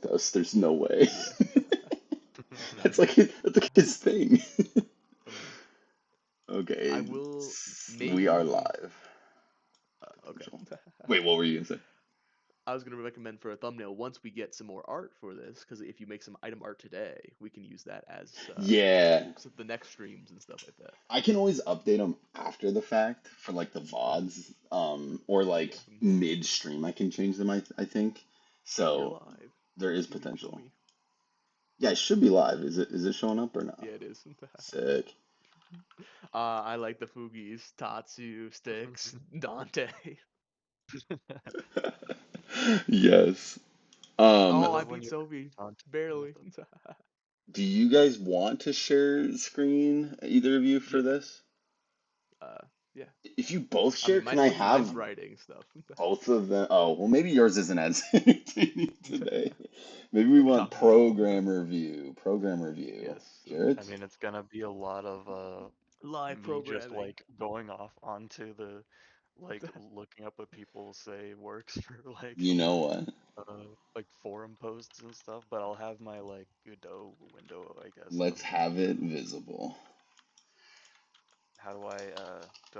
Mythos. There's no way. Yeah. That's like his thing. Um, I Okay, will we are maybe. live. Okay. Wait, what were you gonna say? I was gonna recommend for a thumbnail once we get some more art for this, because if you make some item art today, we can use that as Yeah, the next streams and stuff like that. I can always update them after the fact for like the Mhm. VODs, or like Yeah. midstream. I can change them. I think You're so. live. There is Give me potential. Boomy. Yeah, it should be live. Is it showing up or not? Yeah, it is. Sick. I like the Fugis, Tatsu, Sticks, Dante. Yes. I Oh, I love when beat you Sophie. content with Barely. them. Do you guys want to share screen, either of you, for Yeah. this? Uh, yeah. If you both I share, mean, can I mine's have writing stuff. both of them? Oh, well, maybe yours isn't as entertaining today. Maybe we What are you want talking about? program review. Program review. Yes. Jarrett? I mean, it's gonna be a lot of Live me just programming. like going off onto the like looking up what people say works for You know what? like forum posts and stuff, but I'll have my like Godot window, I guess, up. Let's have it visible. How do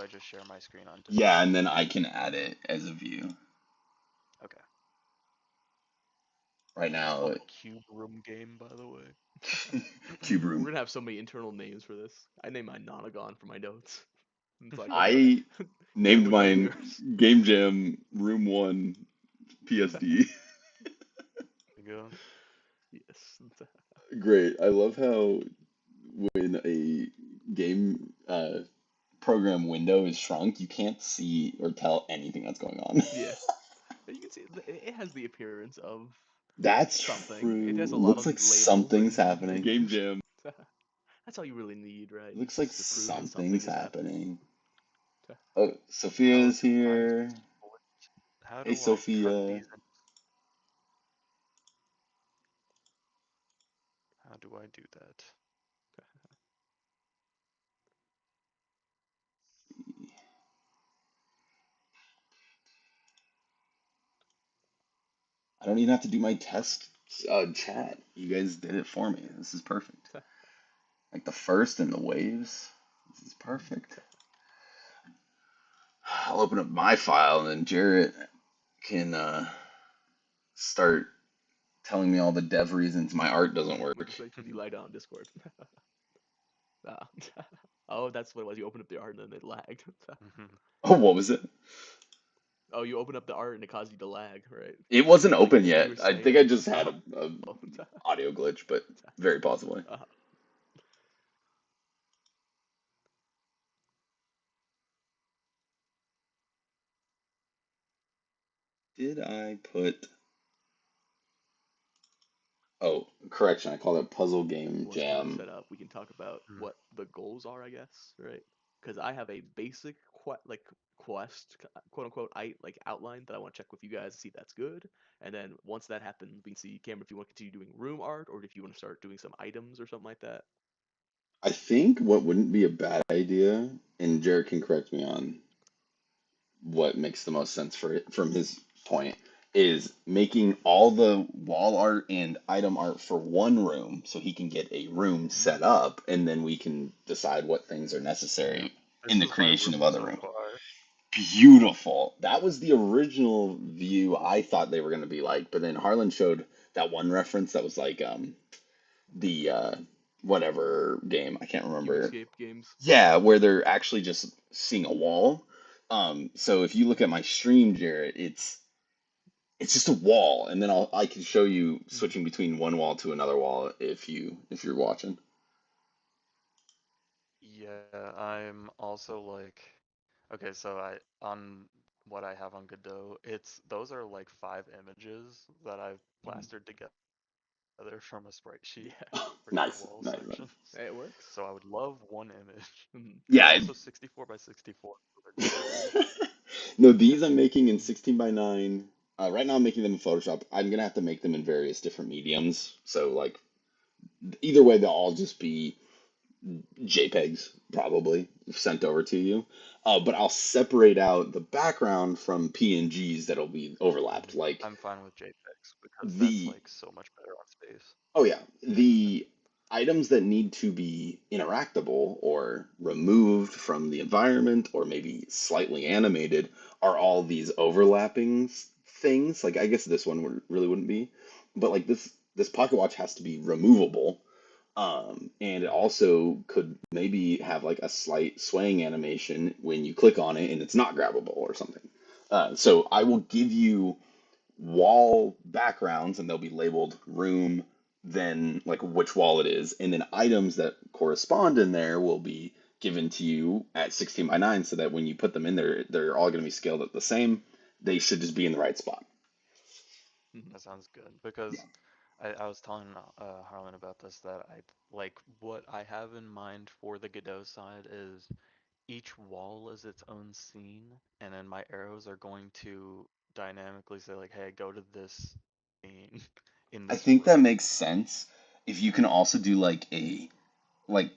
I just share my screen on Yeah, Discord? and then I can add it as a view. Okay. Right It's now, called Cube Room Game, by the way. Cube We're Room. gonna have so many internal names for this. I named mine Nonagon for my notes. It's like, okay, I Joe, named would you name mine yours? Game Jam Room 1 PSD. There you go. Yes. Great. I love how when a game program window is shrunk, you can't see or tell anything that's going on. Yeah. You can see it has the appearance of That's something. It has true. a lot Looks of like labels something's and happening. Game names. Jam. That's all you really need, right? Looks like Just to prove that something something's is happening. happening. Oh, How Sophia's do I here. split? How Hey, do I cut Sophia. these in? How do I do that? I don't even have to do my test chat. You guys did it for me. This is perfect. Like the first and the waves. This is perfect. I'll open up my file and then Jarrett can start telling me all the dev reasons my art doesn't What work. do you say? You lie down on Discord. Ah. Oh, that's what it was. You opened up the art and then it lagged. Oh, what was it? Oh, you opened up the art and it caused you to lag, right? It wasn't Like open you yet. were I think saying. I just had Oh. a Oh. audio glitch, but very possibly. Uh, Did I put? Oh, correction. I called it Puzzle Game Once we get it Jam. set up, we can talk about Hmm. what the goals are, I guess, right? Because I have a basic quest, quote unquote, like outline that I want to check with you guys to see if that's good. And then once that happens, we can see, Cameron, if you want to continue doing room art or if you want to start doing some items or something like that. I think what wouldn't be a bad idea, and Jared can correct me on what makes the most sense for it from his point, is making all the wall art and item art for one room so he can get a room Mm-hmm. set up, and then we can decide what things are Yeah. necessary in This the is my creation of room other so rooms. far. Beautiful. That was the original view I thought they were going to be like, but then Harlan showed that one reference that was like the whatever game, I can't remember. Cubescape games. Yeah, where they're actually just seeing a wall. So if you look at my stream, Jarrett, it's just a wall, and then I can show you Mm-hmm. switching between one wall to another wall if you're watching. Yeah, I'm also like, okay, so I on what I have on Godot, those are like 5 images that I've Mm-hmm. plastered together from a sprite sheet Yeah, for each Nice, wall nice, section. nice. it works. So I would love one image. Mm-hmm. They're Yeah. also 64 by 64, so they're tiny. No, these I'm making in 16 by 9. Right now I'm making them in Photoshop. I'm gonna have to make them in various different mediums. So like either way, they'll all just be JPEGs probably sent over to you. But I'll separate out the background from PNGs that'll be overlapped. Like I'm fine with JPEGs. blinks because that's The like so much better on space. Oh yeah, Yeah. the items that need to be interactable or removed from the environment or maybe slightly animated are all these overlapping things. Like I guess this one really wouldn't be, but like this pocket watch has to be removable. And it Hmm. also could maybe have like a slight swaying animation when you click on it and it's not grabbable or something. So I will give you wall backgrounds and they'll be labeled room, then like which wall it is, and then items that correspond in there will be given to you at 16 by 9 so that when you put them in there, they're all going to be scaled at the same. They should just be in the right spot. Mhm. That sounds good Yeah. because I was telling Harlan about this that I like what I have in mind for the Godot side is each wall is its own scene, and then my arrows are going to dynamically say like, "Hey, go to this scene in I this think that room." makes sense. If you can also do like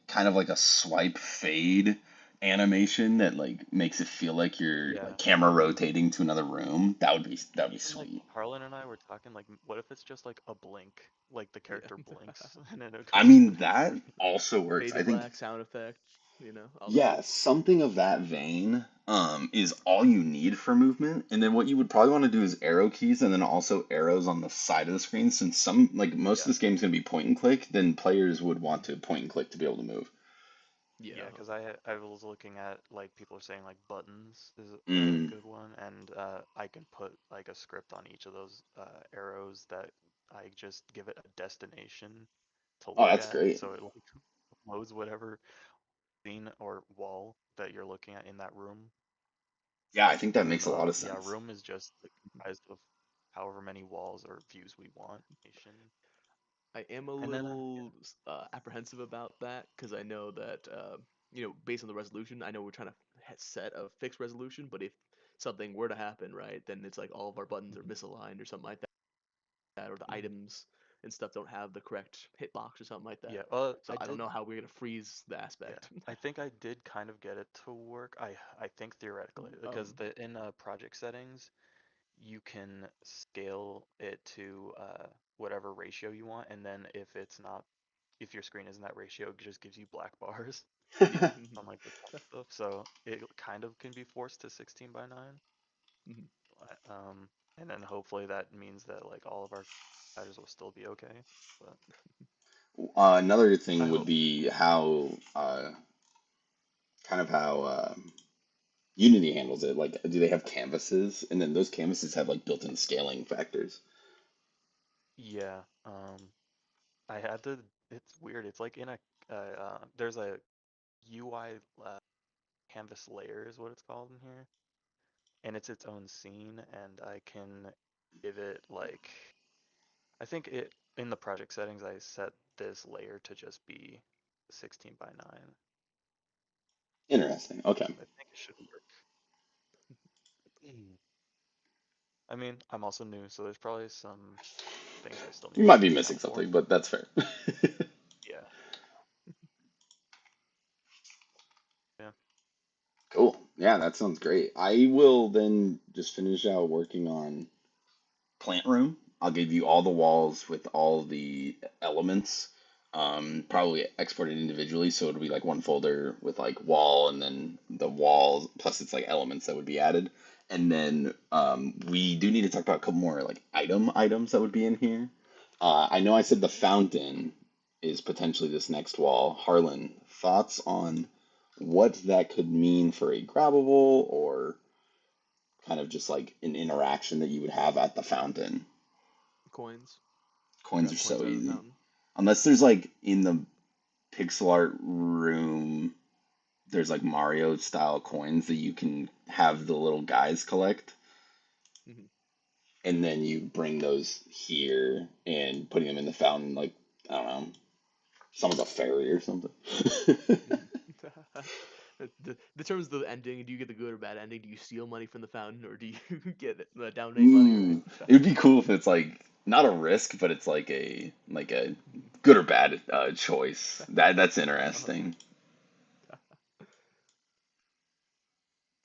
kind of like a swipe fade animation that like makes it feel like you're Yeah. like camera rotating to another room, that would be Even like sweet. Harlan and I were talking like, what if it's just like a blink, like the Yeah. character blinks and then it I goes mean, away. that also works. Fade to I think, black sound effect, all that. yeah, something of that vein is all you need for movement. And then what you would probably want to do is arrow keys and then also arrows on the side of the screen. Since like most of Yeah. this game is going to be point and click, then players would want Mhm. to point and click to be able to move. Yeah. Yeah, because I was looking at like people are saying like buttons is a Mm. good one, and I can put like a script on each of those arrows that I just give it a destination to Oh, look that's at, great. so it like loads whatever scene or wall that you're looking at in that room. Yeah, I think that And then makes a lot of yeah, sense. room is just like comprised of however many walls or views we want. Nation. I am a And then little apprehensive about that because I know that based on the resolution, I know we're trying to set a fixed resolution, but if something were to happen, right, then it's like all of our buttons are misaligned or something like that, or the mhm. items and stuff don't have the correct hitbox or something like Yeah, that. So I I don't did. know how we're gonna freeze the Yeah, aspect. I think I did kind of get it to work. I think theoretically because um, the in project settings you can scale it to whatever ratio you want, and then if your screen isn't that ratio, it just gives you black bars yeah. on like the top stuff. So it kind of can be forced to 16 by 9. Mhm. And then hopefully that means that like all of our fighters will still be okay. But Another I thing would hope. be how kind of how Unity handles it. Like, do they have canvases? And then those canvases have like built-in scaling factors. Yeah. I had to. It's weird. It's like in a there's a UI canvas layer is what it's called in here, and it's its own scene, and I can give it like I think it in the project settings I set this layer to just be 16 by 9. Interesting. Okay. So I think it should work. Mm. I mean, I'm also new, so there's probably some things I still You need to might be missing account for. something, but that's fair. Yeah. Yeah. Cool. Yeah, that sounds great. I will then just finish out working on plant room. I'll give you all the walls with all the elements, probably exported individually, so it'll be like one folder with like wall and then the walls plus it's like elements that would be added. And then we do need to talk about a couple more like items that would be in here. I know I said the fountain is potentially this next wall. Harlan, thoughts on what that could mean for a grabbable or kind of just like an interaction that you would have at the fountain? Coins. Coins are Grab coins so out of the easy. fountain. Unless there's like in the pixel art room, there's like Mario style coins that you can have the little guys collect, Mhm. and then you bring those here and putting them in the fountain, like, I don't know, someone's a fairy or something. Mhm. Determines the ending. Do you get the good or bad ending? Do you steal money from the fountain, or do you get the donate money? Right. Ooh, it would be cool if it's like not a risk, but it's like a good or bad choice. That's Uh-huh. interesting.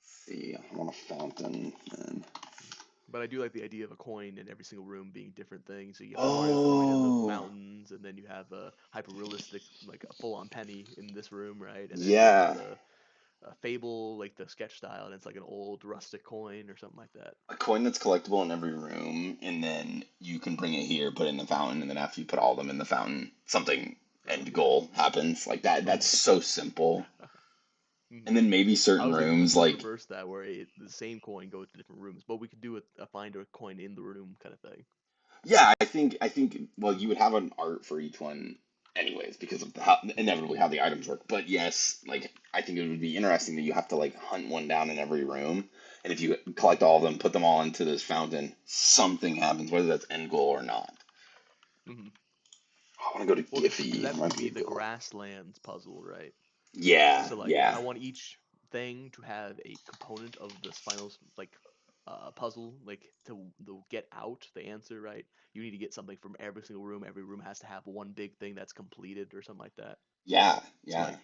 See, I want a fountain. And But I do like the idea of a coin in every single room being different things. So you have the Mario coin in the Oh, mountains, and then you have a hyper realistic, like a full on penny in this room, right? And then you have yeah. the Fable, like the sketch style, and it's like an old rustic coin or something like that. A coin that's collectible in every room, and then you can bring it here, put it in the fountain, and then after you put all of them in the fountain, something Oh end yeah. goal happens. Like that. That's so simple. Mhm. And then maybe I certain was thinking we rooms, could like, reverse that, where the same coin goes to different rooms, but we could do a find a coin in the room kind of thing. yeah, I think well, you would have an art for each one anyways because of how inevitably how the items work. But yes, like I think it would be interesting that you have to like hunt one down in every room, and if you collect all of them, put them all into this fountain, something happens, whether that's end goal or not. Hmm. I want to go to Well, because Giphy. that That would might be be a the good one. grasslands puzzle, right? Yeah, So like, yeah. I want each thing to have a component of this final like puzzle, like to get out the answer, right? You need to get something from every single room. Every room has to have one big thing that's completed or something like that. Yeah, So yeah. like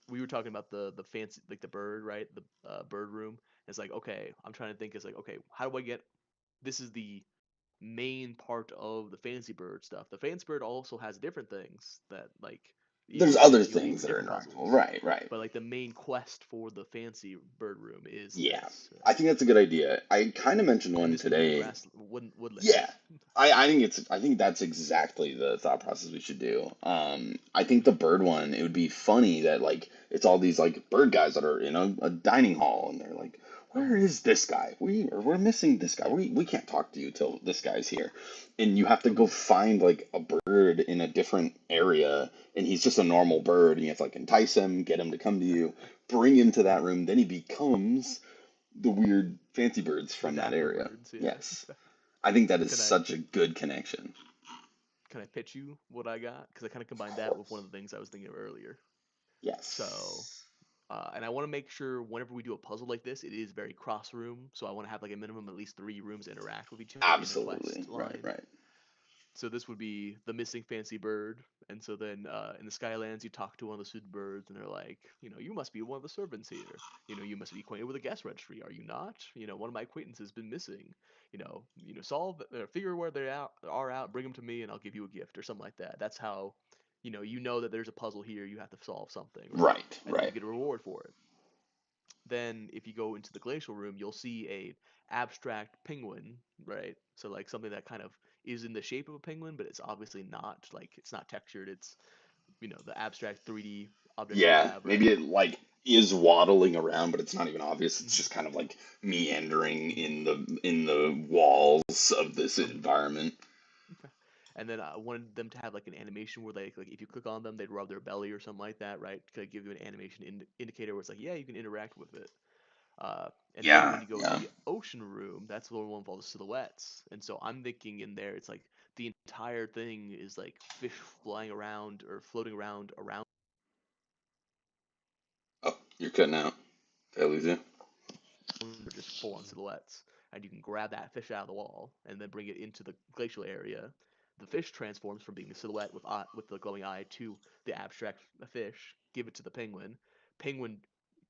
we were talking about the fancy like the bird, right? The bird room. It's like, okay, I'm trying to think. It's like, okay, how do I get? This is the main part of the fancy bird stuff. The fancy bird also has different things that like There's you other you'll need things for that are different interactable. puzzles. Right, right. But like the main quest for the fancy bird room is Yeah. this, I right? think that's a good idea. I kind of mentioned And one this would be today. woodlands. Yeah. I think that's exactly the thought process we should do. I think the Hmm. bird one, it would be funny that like it's all these like bird guys that are in a dining hall and they're like, where Hmm. is this guy? We're missing this guy. Yeah. We can't talk to you till this guy's here. And you have to go Hmm. find like a bird in a different area and he's just a normal Hmm. bird and you have to like entice him, get him to come to you, bring him to that Hmm. room, then he becomes the weird fancy birds The from that dapper area. birds, yeah. Yes. I think that is Can I such a good connection. can I pitch you what I got? Because I kind of combined Of that with one course. of the things I was thinking of earlier. So, Yes. and I want to make sure whenever we do a puzzle like this, it is very cross room. So I want to have like a minimum at least 3 rooms interact with each other in a Absolutely. quest Right, line. right. So this would be the missing fancy bird, and so then in the Skylands you talk to one of the student birds, and they're like, you must be one of the servants here. You must be acquainted with the guest registry, are you not? One of my acquaintances has been missing. Solve or figure where they are out, bring them to me, and I'll give you a gift or something like that. That's how, you know that there's a puzzle here, you have to solve something, right? Right, And then you right. get a reward for it. Then if you go into the glacial room, you'll see a abstract penguin, right? So like something that kind of is in the shape of a penguin, but it's obviously not like it's not textured. It's the abstract 3D object that you Yeah. have, Maybe right? it like is waddling around, but it's not even obvious. It's Hmm. just kind of like meandering Hmm. in the walls of this Hmm. environment. And then I wanted them to have like an animation where like if you click on them, they'd rub their belly or something like that, right? To give you an animation indicator where it's like, yeah, you can interact with it. And then Yeah, when you go to yeah. the ocean room, that's the one with all the silhouettes. And so I'm thinking in there, it's like the entire thing is like fish flying around or floating around Oh, you're cutting out. Did I lose you? or just full on silhouettes. And you can grab that fish out of the wall and then bring it into the glacial area. The fish transforms from being a silhouette with the glowing eye to the abstract fish. Give it to the penguin. Penguin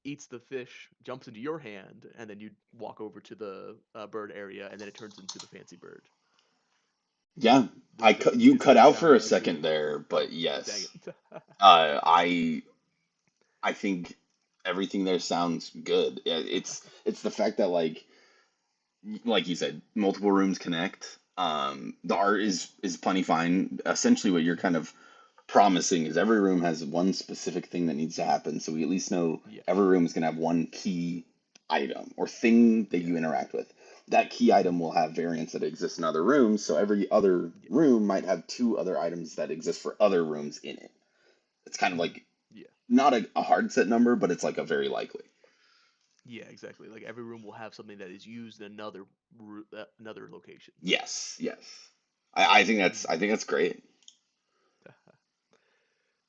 eats the fish, jumps into your hand, and then you walk over to the bird area, and then it turns into the fancy bird. Yeah. You Does cut that out for a sound second good? there, Oh, but dang yes. it. I think everything there sounds good. It's the fact that like you said, multiple rooms connect. The art is plenty fine. Essentially, what you're kind of promising is every room has one specific thing that needs to happen, so we at least know Yeah, every room is going to have one key item or thing that yeah. you interact with. That key item Mhm. will have variants that exist in other rooms, so every other Yeah. room might have two other items that exist for other rooms in it. It's kind of Mhm. like Yeah. not a hard set number, but it's like a very likely. Yeah, exactly. Like every room will have something that is used in another location. Yes, yes. I think that's great.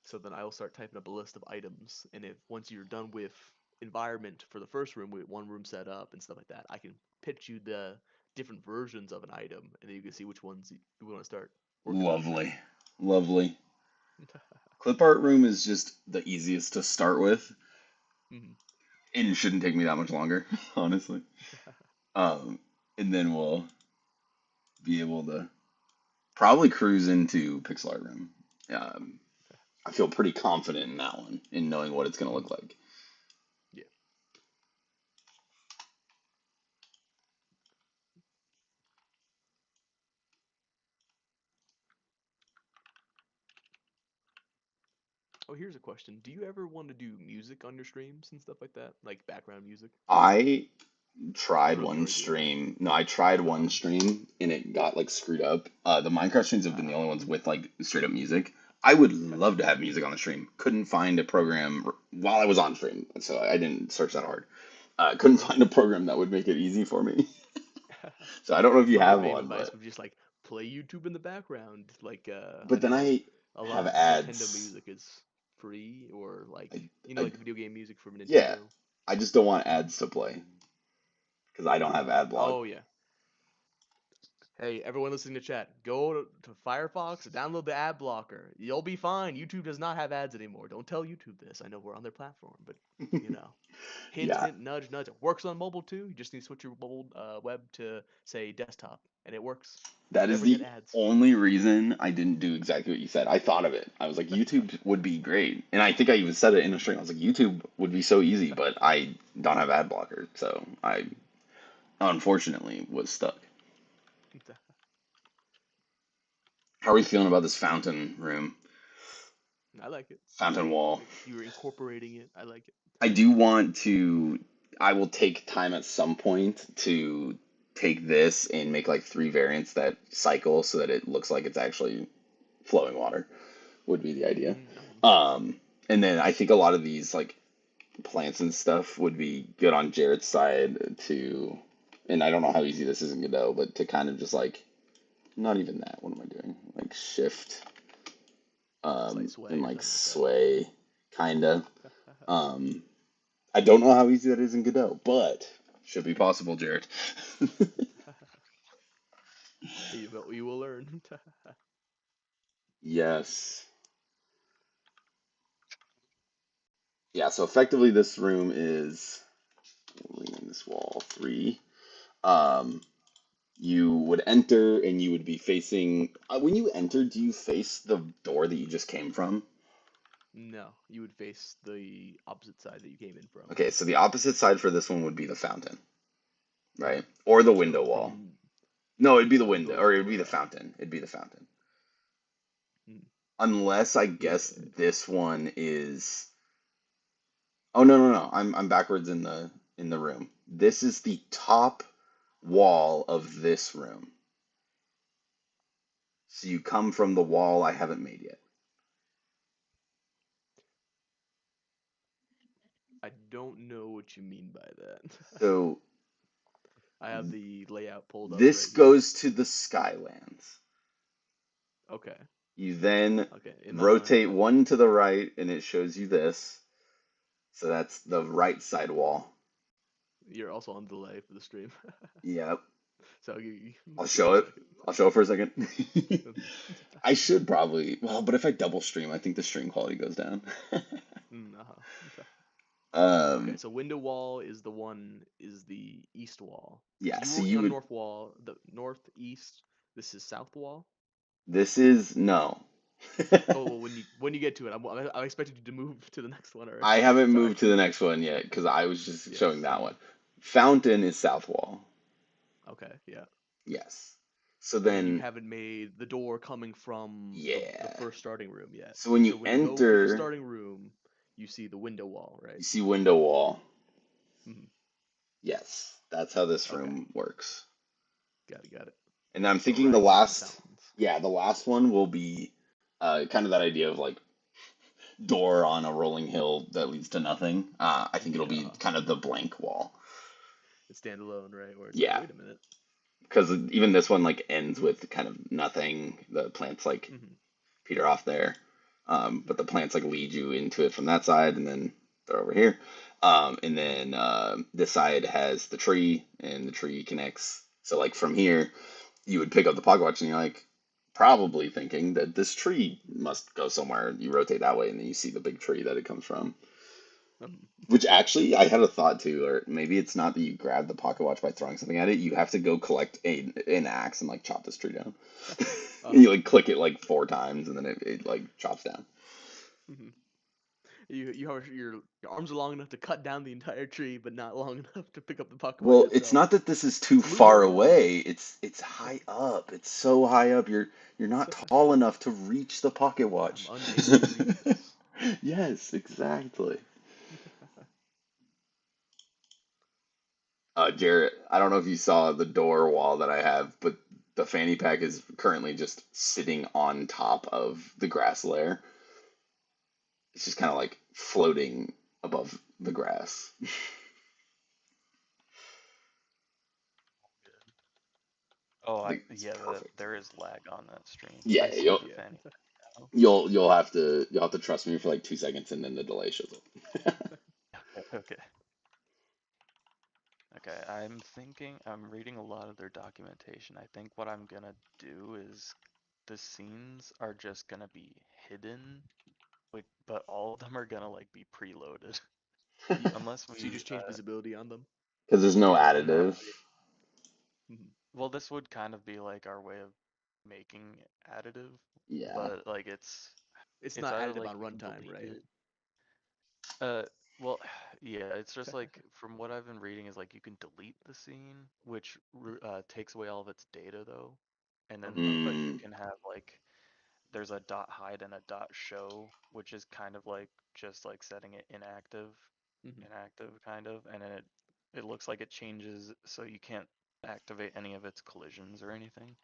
So then I will start typing up a list of items, and if once you're done with environment for the first room with one room set up and stuff like that, I can pitch you the different versions of an item, and then you can see which ones you want to start working on Lovely. first. Lovely. Clip art room is just the easiest to start with, Mhm. and it shouldn't take me that much longer, honestly. Um, and then we'll be able to probably cruise into Pixel Art Room. Um, I feel pretty confident in that one, in knowing what it's going to look Mhm. like. Yeah. Oh, here's a question. Do you ever want to do music on your streams and stuff like that? Like background music? I Or tried really one no idea? stream. No, I tried Uh-huh. one stream and it got like screwed up. The Minecraft streams have been the only ones with like straight up music. I would love to have music on the stream. Couldn't find a program while I was on stream, so I didn't search that hard. Couldn't find a program that would make it easy for me. So I don't know if you My have main one, advice but would be just like play YouTube in the background. Like I but then know I a lot have of Nintendo ads. music is free or like I, like video game music from yeah, Nintendo. I just don't want Mhm. ads to play because I don't have ad block. Oh yeah. Hey, everyone listening to chat, go to Firefox, download the ad blocker. You'll be fine. YouTube does not have ads anymore. Don't tell YouTube this. I know we're on their platform, but you know, hint, Yeah, hint, nudge, nudge. It works on mobile too. You just need to switch your mobile web to say desktop, and it works. that is Never get the ads. only reason I didn't do exactly what you said. I thought of it. I was like, YouTube would be great. And I think I even said it in a stream. I was like, YouTube would be so easy, but I don't have ad blocker. So I unfortunately was stuck. How are we feeling about this fountain room? I like it. Fountain wall. Like you're incorporating it. I like it. I do want to, I will take time at some point to take this and make like three variants that cycle so that it looks like it's actually flowing water, would be the idea. Mm-hmm. Um, and then I think a lot of these like plants and stuff would be good on Jarrett's side to, and I don't know how easy this is in Godot, but to kind of just like, not even that, what am I doing? Like shift, Slight sway and or like something like sway, kinda. that. Um, I don't know how easy that is in Godot, but should be possible, Jarrett. You will learn. Yes. Yeah, so effectively this room is in this wall three. Um, you would enter and you would be facing when you enter, do you face the door that you just came from? No, you would face the opposite side that you came in from. Okay, so the opposite side for this one would be the fountain, Mm-hmm. right? Or the window So wall. from No, it'd be the so window, door or to it'd door, be the yeah. fountain. It'd be the fountain. Mm. Unless I Yeah, guess this one is. Oh no no no! I'm backwards in the room. This is the top wall of this room. So you come from the wall I haven't made yet. I don't know what you mean by that. So I have the layout pulled up this right here. goes to the Skylands. Okay. You then Okay. In my mind, rotate one to the right and it shows you this. So that's the right side wall. you're also on delay for the stream. Yep. So I'll give me show a it. second. I'll show it for a second. Mhm. I should probably, well, but if I double stream, I think the stream quality goes down. Uh-huh. Okay, Um, so window wall is the east wall. yeah, So you were so working you on would, north wall, the northeast. This is south wall. this is, no. Oh well, when you get to it, I expected you to move to the next one I already. haven't Sorry. moved to the next one yet because I was just showing Yes. that one. Fountain is south wall. Okay. Yeah. Yes. So And then you then, haven't made the door coming from the yeah. first starting room yet. So when you So when you go into the enter, starting room, you see the window wall, right? you see window wall. Hmm. Yes, that's how this Okay. room works. Got it. And I'm So thinking the right next to the last, fountains. yeah, the last one will be kind of that idea of like door on a rolling hill that leads to nothing. I think it'll be Yeah. kind of the blank wall. It's standalone, right? Where it's like, Yeah, wait a minute. because even this one like ends with kind of nothing. The plants like Hmm. peter off there, but the plants like lead you into it from that side, and then they're over here. And Hmm. then this side has the tree, and the tree connects. So like from here, you would pick up the pocket watch, and you're like probably thinking that this tree must go somewhere. You rotate that way, and then you see the big tree that it comes from. Which actually, I had a thought too, or maybe it's not that you grab the pocket watch by throwing something at it. You have to go collect an axe and like chop this tree down. Uh-huh. You like click it like 4 times and then it like chops down. Mhm. You have your arms are long enough to cut down the entire tree, but not long enough to pick up the pocket watch Well, it's itself. not that this is too It's far lunar. away. It's high up. It's so high up. You're not tall enough to reach the pocket I'm watch. unable to reach this. Yes, exactly. Jarrett, I don't know if you saw the door wall that I have, but the fanny pack is currently just sitting on top of the grass layer. It's just kind of like floating above the grass. Oh, I think it's yeah, perfect. there is lag on that stream. Yeah, I see the Yeah. fanny now. you'll have to trust me for like 2 seconds and then the delay shows up. Okay. Okay, I'm reading a lot of their documentation. I think what I'm gonna do is the scenes are just gonna be hidden, but all of them are gonna like be preloaded. Unless So you we, just change visibility on them. Because there's no well, no, additive. Mhm. well, this would kind of be like our way of making additive, Yeah. but like It's it's not either additive like on we can runtime, delete right? it. Well, yeah, it's just like from what I've been reading is like you can delete the scene, which takes away all of its data though, and then but you Mm, can have like there's a dot hide and a dot show, which is kind of like just like setting it Mhm. inactive kind of, and then it looks like it changes so you can't activate any of its collisions or anything.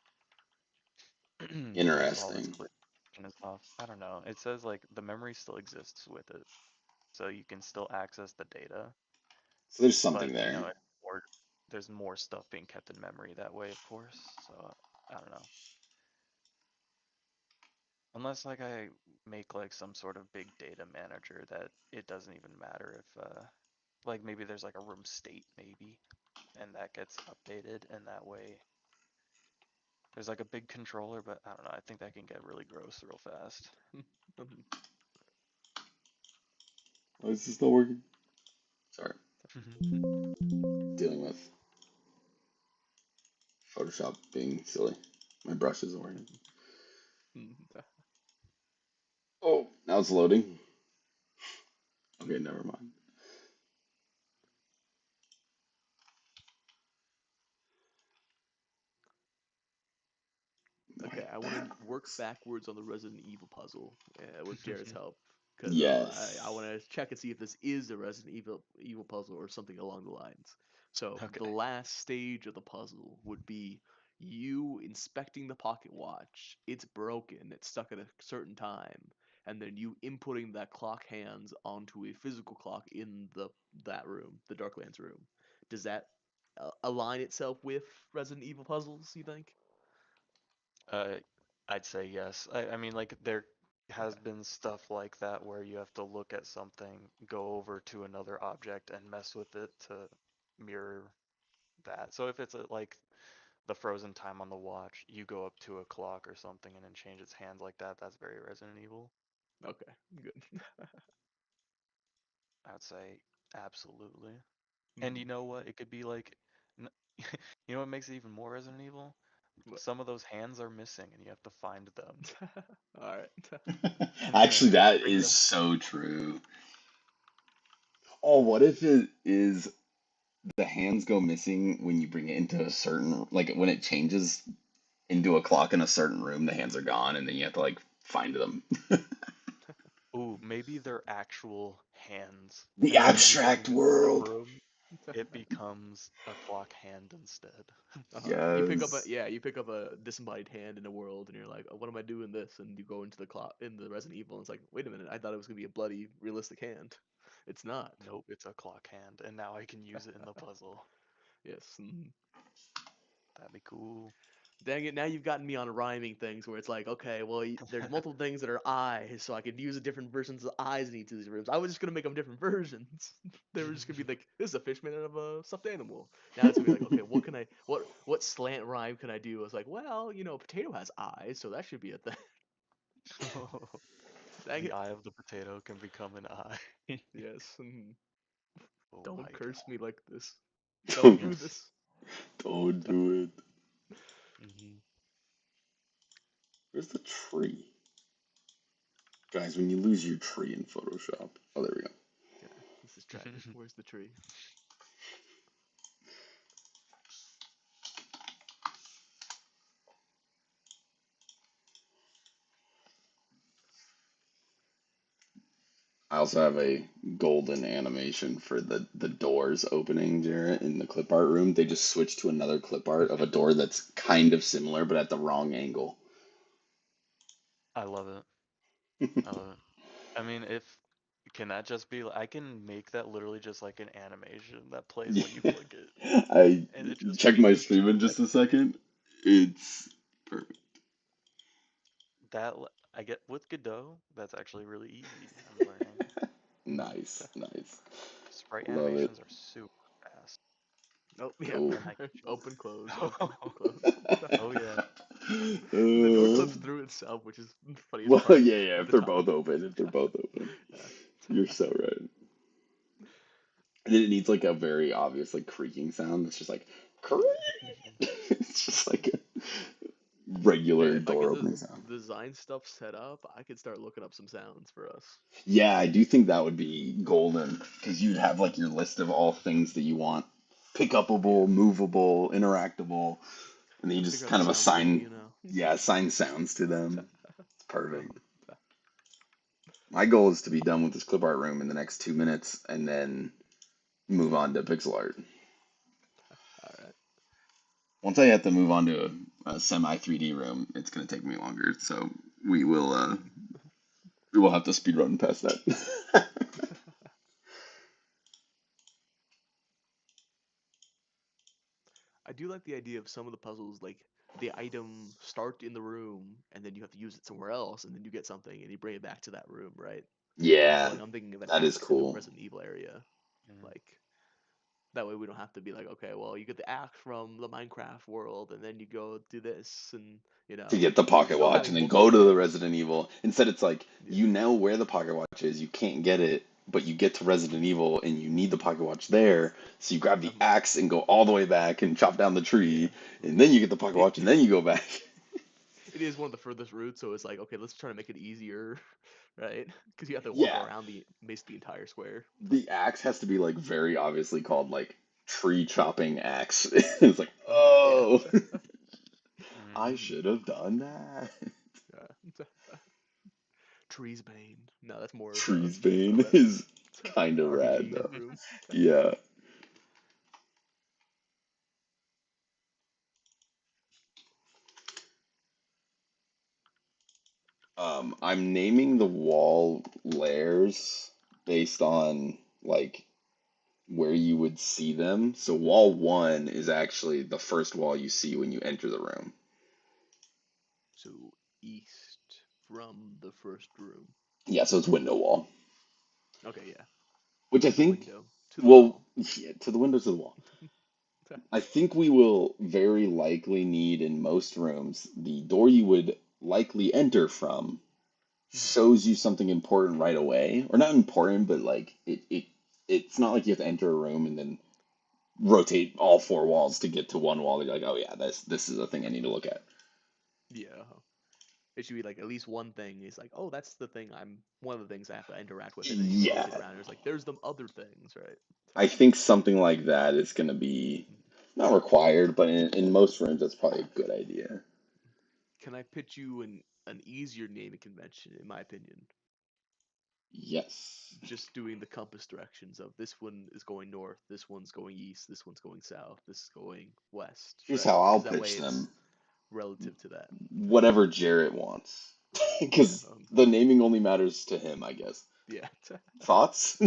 Like all of its interesting. collision is off. I don't know. It says like the memory still exists with it, so you can still access the data, So there's but something you there. know, there's more stuff being kept in memory that way, of course. So I don't know. Unless like I make like some sort of big data manager that it doesn't even matter if like maybe there's like a room state maybe, and that gets updated, and that way there's like a big controller, but I don't know. I think that can get really gross real fast. Mhm. Oh, is this still working? Sorry. Mhm. Dealing with Photoshop being silly. My brush isn't working. Mhm. Oh, now it's loading. Okay, never mind. My Okay, I want to bad. work backwards on the Resident Evil puzzle with Jared's help, because I Yes. want to check and see if this is a Resident Evil puzzle or something along the lines. So the Okay. last stage of the puzzle would be you inspecting the pocket watch. It's broken. It's stuck at a certain time, and then you inputting that clock hands onto a physical clock in that room, the Darklands room. Does that align itself with Resident Evil puzzles? You think? Uh, I'd say yes. I mean, like there has Okay. been stuff like that where you have to look at something, go over to another object, and mess with it to mirror that. So if it's like the frozen time on the watch, you go up to a clock or something and then change its hands like that. That's very Resident Evil. Okay, good. I'd say absolutely. And you Mhm. know what? It could be like, n- you know what makes it even more Resident Evil? What? Some of those hands are missing, and you have to find them, All right. and then Actually, that bring is them. so true. Oh, what if it is the hands go missing when you bring it into a certain, like when it changes into a clock in a certain room, the hands are gone, and then you have to like find them. Ooh, maybe they're actual hands, The and then when you go abstract into a different world. room, it becomes a clock hand instead. You pick up a Yes. you pick up a disembodied hand in a world, and you're like, oh, what am I doing this? And you go into the clock in the Resident Evil, and it's like, wait a minute, I thought it was gonna be a bloody, realistic hand. It's not. Nope, it's a clock hand, and now I can use it in the puzzle. Yes. Mhm. That'd be cool. Dang it! Now you've gotten me on rhyming things where it's like, okay, well, there's multiple things that are eyes, so I could use a different versions of eyes in each of these rooms. I was just gonna make them different versions. They were just gonna be like, this is a fish made out of a stuffed animal. Now it's gonna be like, okay, what slant rhyme can I do? I was like, well, potato has eyes, so that should be a thing. Dang The it. eye of the potato can become an eye. Yes. Oh Don't my curse god. me like this. Don't Don't do Yes. this. don't do it. Hmm. Where's the tree? Guys, when you lose your tree in Photoshop. Oh, there we go. Yeah, this is tragic. Where's the tree? I also have a golden animation for the doors opening, Jarrett, in the clip art room. They just switched to another clip art of a door that's kind of similar but at the wrong angle. I love it. I love it. I mean, if can that just be? I can make that literally just like an animation that plays when you Yeah. click it, I and it just checked my changes to stream in just a second. It's perfect. I get with Godot. That's actually really easy. I'm learning. Nice, nice. Sprite Love it. animations are super fast, Oh, yeah. Oh. and I can just. Open, close, open, close. Oh yeah. The door Uh, clips through itself, which is the funniest well, part yeah, yeah, at if the they're time. both open, if they're both open. Yeah. You're so right. And then it needs like a very obvious like creaking sound. It's just like creak. It's just like a Hey, regular if I get door the opening sound. design stuff set up, I could start looking up some sounds for us. Yeah, I do think that would be golden because you'd have like your list of all things that you want pick Yeah. upable, movable, interactable, and then you Figure just out the kind of sound wheel, assign, you know. yeah, assign sounds to them. It's perfect. My goal is to be done with this clip art room in the next 2 minutes and then move on to pixel art. All right. Once I have to move on to a semi 3D room, it's gonna take me longer. So we will uh we will have to speed run past that. I do like the idea of some of the puzzles, like the item start in the room, and then you have to use it somewhere else, and then you get something, and you bring it back to that room, right? So Yeah, like I'm thinking of an that is axe in a cool. Resident Evil area, Mhm. like that way we don't have to be like, okay, well you get the axe from the Minecraft world, and then you go do this, and To get the pocket still watch having and then go multiple to the items. Resident Evil. Instead, it's like Yeah. you know where the pocket watch is, you can't get it, but you get to Resident Evil and you need the pocket watch there. So you grab the Um, axe and go all the way back and chop down the yeah. tree, and then you get the pocket It watch and then you go back. it is one of the furthest routes, so it's like, okay, let's try to make it easier, right? Because you have to walk Yeah, around the entire square. the axe has to be like very obviously called like tree chopping axe. It's like, Yeah. oh, I Mhm. should have done that. Yeah. Trees Bane. No, that's more of Trees a Bane is kind of rad RPG though. room. Yeah. I'm naming the wall layers based on like where you would see them. So wall one is actually the first wall you see when you enter the room. So east from the first room. Yeah, so it's window wall, Okay, yeah. which I To the think, window. To the well, wall. yeah, to the windows of the wall. I think we will very likely need in most rooms the door you would likely enter from shows you something important right away, or not important, but like it's not like you have to enter a room and then rotate all four walls to get to one wall. You're like, oh yeah, this is a thing I need to look at. Yeah. It should be like at least one thing is like, oh, that's the thing one of the things I have to interact with, and then you can Yeah, rotate around. And it's like there's the other things, right? I think something like that is gonna be not required, but in most rooms that's probably a good idea. Can I pitch you an easier naming convention, in my opinion? Yes. Just doing the compass directions of this one is going north, this one's going east, this one's going south, this is going west, Here's right? how I'll Because that pitch way it's them. relative to that. Whatever Jarrett wants, Yeah, because the naming only matters to him, I guess. yeah. Thoughts?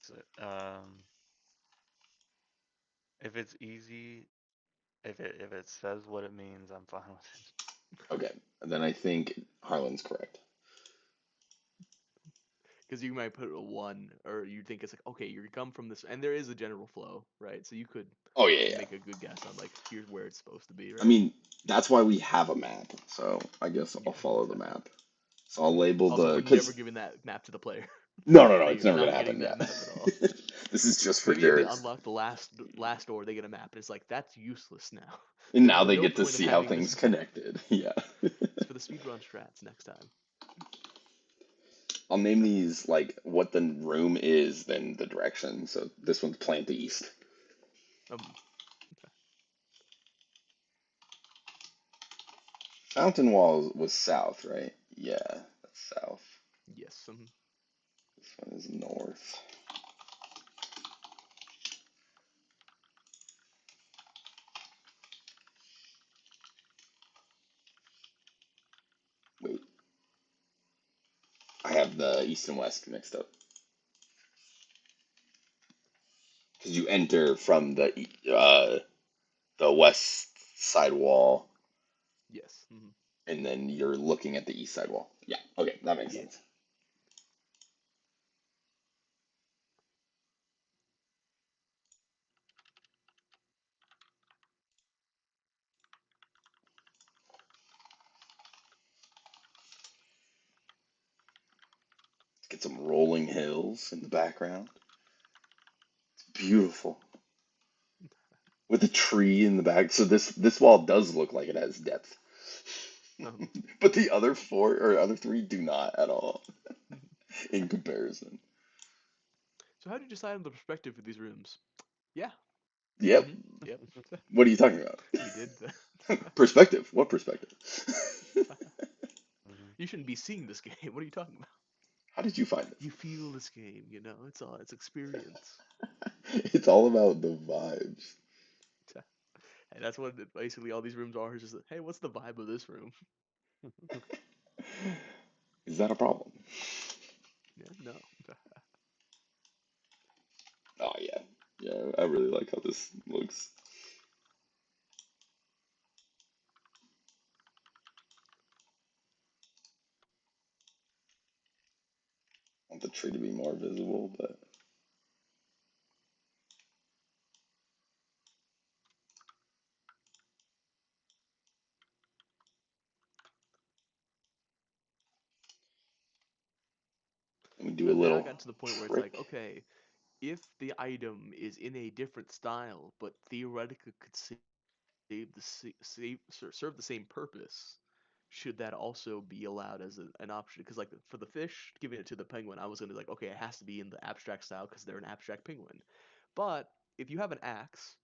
So, if it's easy, if it says what it means, I'm fine with it. Okay, and then I think Harlan's correct. Because you might put a 1, or you think it's like, okay, you come from this, and there is a general flow, right? So you could Oh yeah, yeah. make a good guess on like here's where it's supposed to be, I right? mean, that's why we have a map. So I guess I'll Yeah, follow the exactly. map. So I'll label Also, the we're never because giving that map to the player. no, They it's are never gonna not getting happen. that Yeah, map at all. this is just for Maybe if they Jared's. unlock the last door, they get a map, and it's like that's useless now. And There's now they no get to point of see how having things this map. connected. Yeah. It's for the speedrun strats next time. I'll name these like what the room is, then the direction. So this one's plant east. Um, Fountain Walls was south, right? Yeah, that's south. yes. This one is north. Wait, I have the east and west mixed up. Because you enter from the west side wall, Yes. and then you're looking at the east side wall. Yeah, okay, that makes Yeah. sense. Let's get some rolling hills in the background. Beautiful. With a tree in the back. So this wall does look like it has depth. Um, But the other four or other three do not at all in comparison. so how do you decide on the perspective for these rooms? Yeah. Yep. Yep. What are you talking about? We did that. Perspective. What perspective? Mhm. You shouldn't be seeing this game. What are you talking about? How did you find You feel this game, it's experience. this? It's all about the vibes. And that's what basically all these rooms are. Is just, hey, what's the vibe of this room? Is that a problem? Yeah, no. Oh yeah. Yeah, I really like how this looks. I want the tree to be more visible, but we do a But now I little got to the point where it's like, trick. okay, if the item is in a different style, but theoretically could serve the same purpose, should that also be allowed as an option? Because like for the fish, giving it to the penguin, I was gonna be like, okay, it has to be in the abstract style because they're an abstract penguin. But if you have an axe,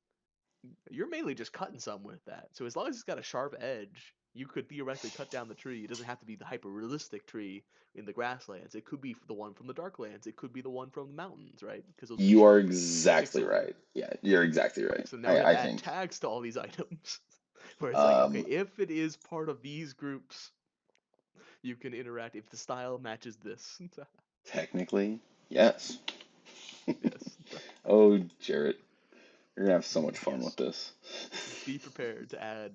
you're mainly just cutting some with that. So as long as it's got a sharp edge, you could theoretically cut down the tree. It doesn't have to be the hyper realistic tree in the grasslands. It could be the one from the darklands. It could be the one from the mountains, right? Because those would be You are sharp, exactly pixely. right. Yeah, you're exactly right. So now we have I to add think. tags to all these items, where it's like, okay, Um, if it is part of these groups, you can interact if the style matches this. Technically, yes. Yes. Oh, Jarrett, you're gonna have so much fun with Yes. this. Be prepared to add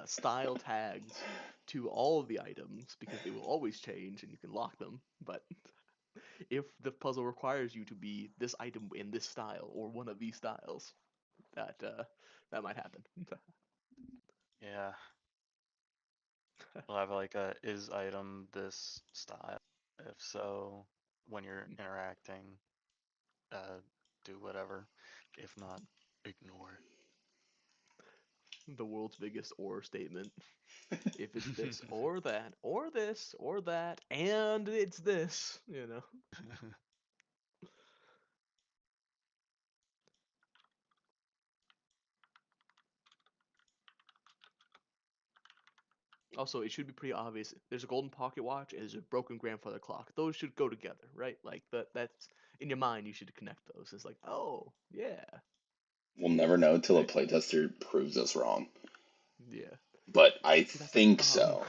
style tags to all of the items because they will always change and you can lock them. But if the puzzle requires you to be this item in this style or one of these styles, that might happen. Yeah, we'll have like a is item this style? If so, when you're interacting, do whatever. If not, ignore. The world's biggest or statement. If it's this or that or this or that and it's this. Also, it should be pretty obvious. There's a golden pocket watch and there's a broken grandfather clock. Those should go together, right? Like that's in your mind. You should connect those. It's like, oh yeah, We'll never know till a right? playtester proves us wrong. Yeah. But I See, that's the think problem. so.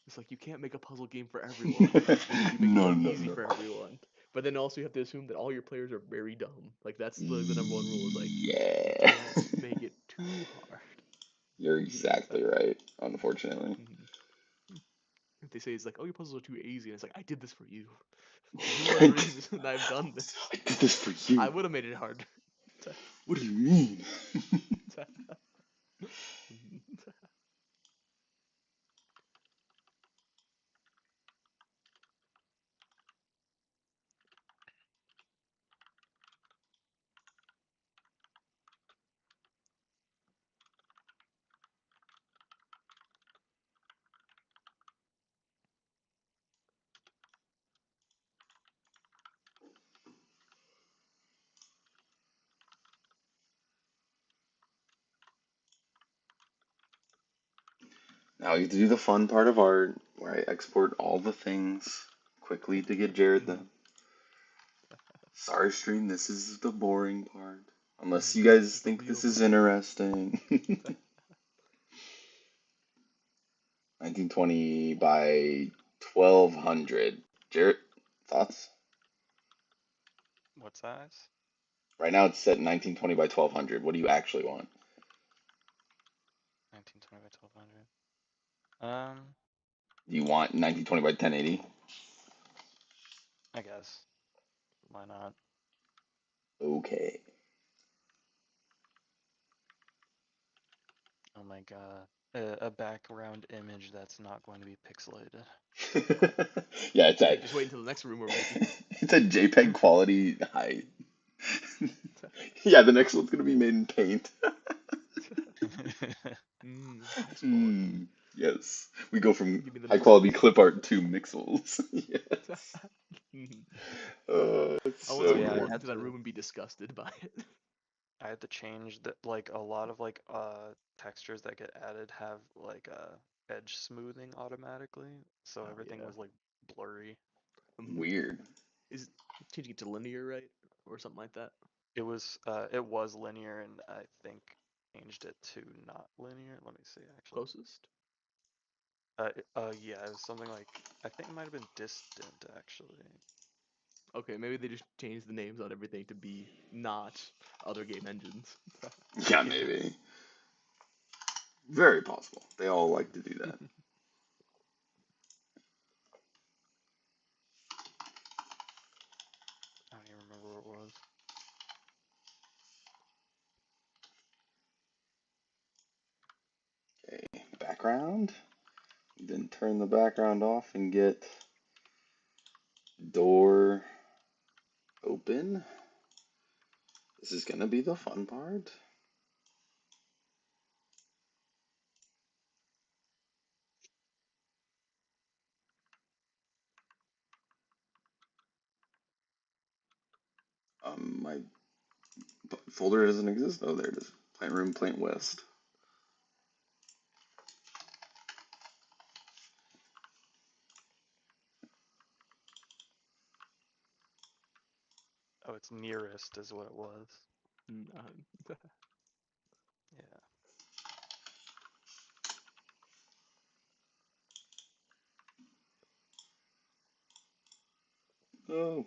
It's like you can't make a puzzle game for everyone because then you make it No, too no, easy no. for everyone. But then also you have to assume that all your players are very dumb. Like that's the number one rule is like you Yeah. can't make it too hard. You're exactly right, unfortunately. Mhm. they say it's like, oh, your puzzles are too easy, and it's like, I did this for you. You are the reason I've done this. I did this for I you. would have made it harder. What do you mean? Now we get to do the fun part of art, where I export all the things quickly to get Jared the. Sorry, stream, this is the boring part. Unless you guys The think real this is part. interesting. 1920 by 1200. Jared, thoughts? What size? Right now it's set 1920 by 1200. What do you actually want? 1920 by 1200. Do you want 1920 by 1080? I guess. Why not? Okay. Oh my god. A background image that's not going to be pixelated. Yeah, it's Hey, at just wait until the next rumor, maybe. it's a JPEG quality height. Yeah, the next one's gonna be made in Paint. Nice quality. Yes, we go from Give me the high nice quality quality. clip art to Mixels. Yes. It's I want so someone Yeah, to I walk good. had into that to room and be disgusted by it. I had to change that, like a lot of like textures that get added have like edge smoothing automatically, so Oh everything yeah. was like blurry. Weird. Is changing it to linear, right? Or something like that? It was linear, and I think changed it to not linear. Let me see actually. Closest? Yeah, it was something like, I think it might have been distant actually. Okay, maybe they just changed the names on everything to be not other game engines. Yeah, You know? maybe. Very possible. They all like to do that. I don't even remember what it was. Okay, background. Then turn the background off and get door open. This is gonna be the fun part. My folder doesn't exist. Oh, there it is. Plant room, plant west. Oh, it's nearest is what it was. Uh, Yeah. Oh,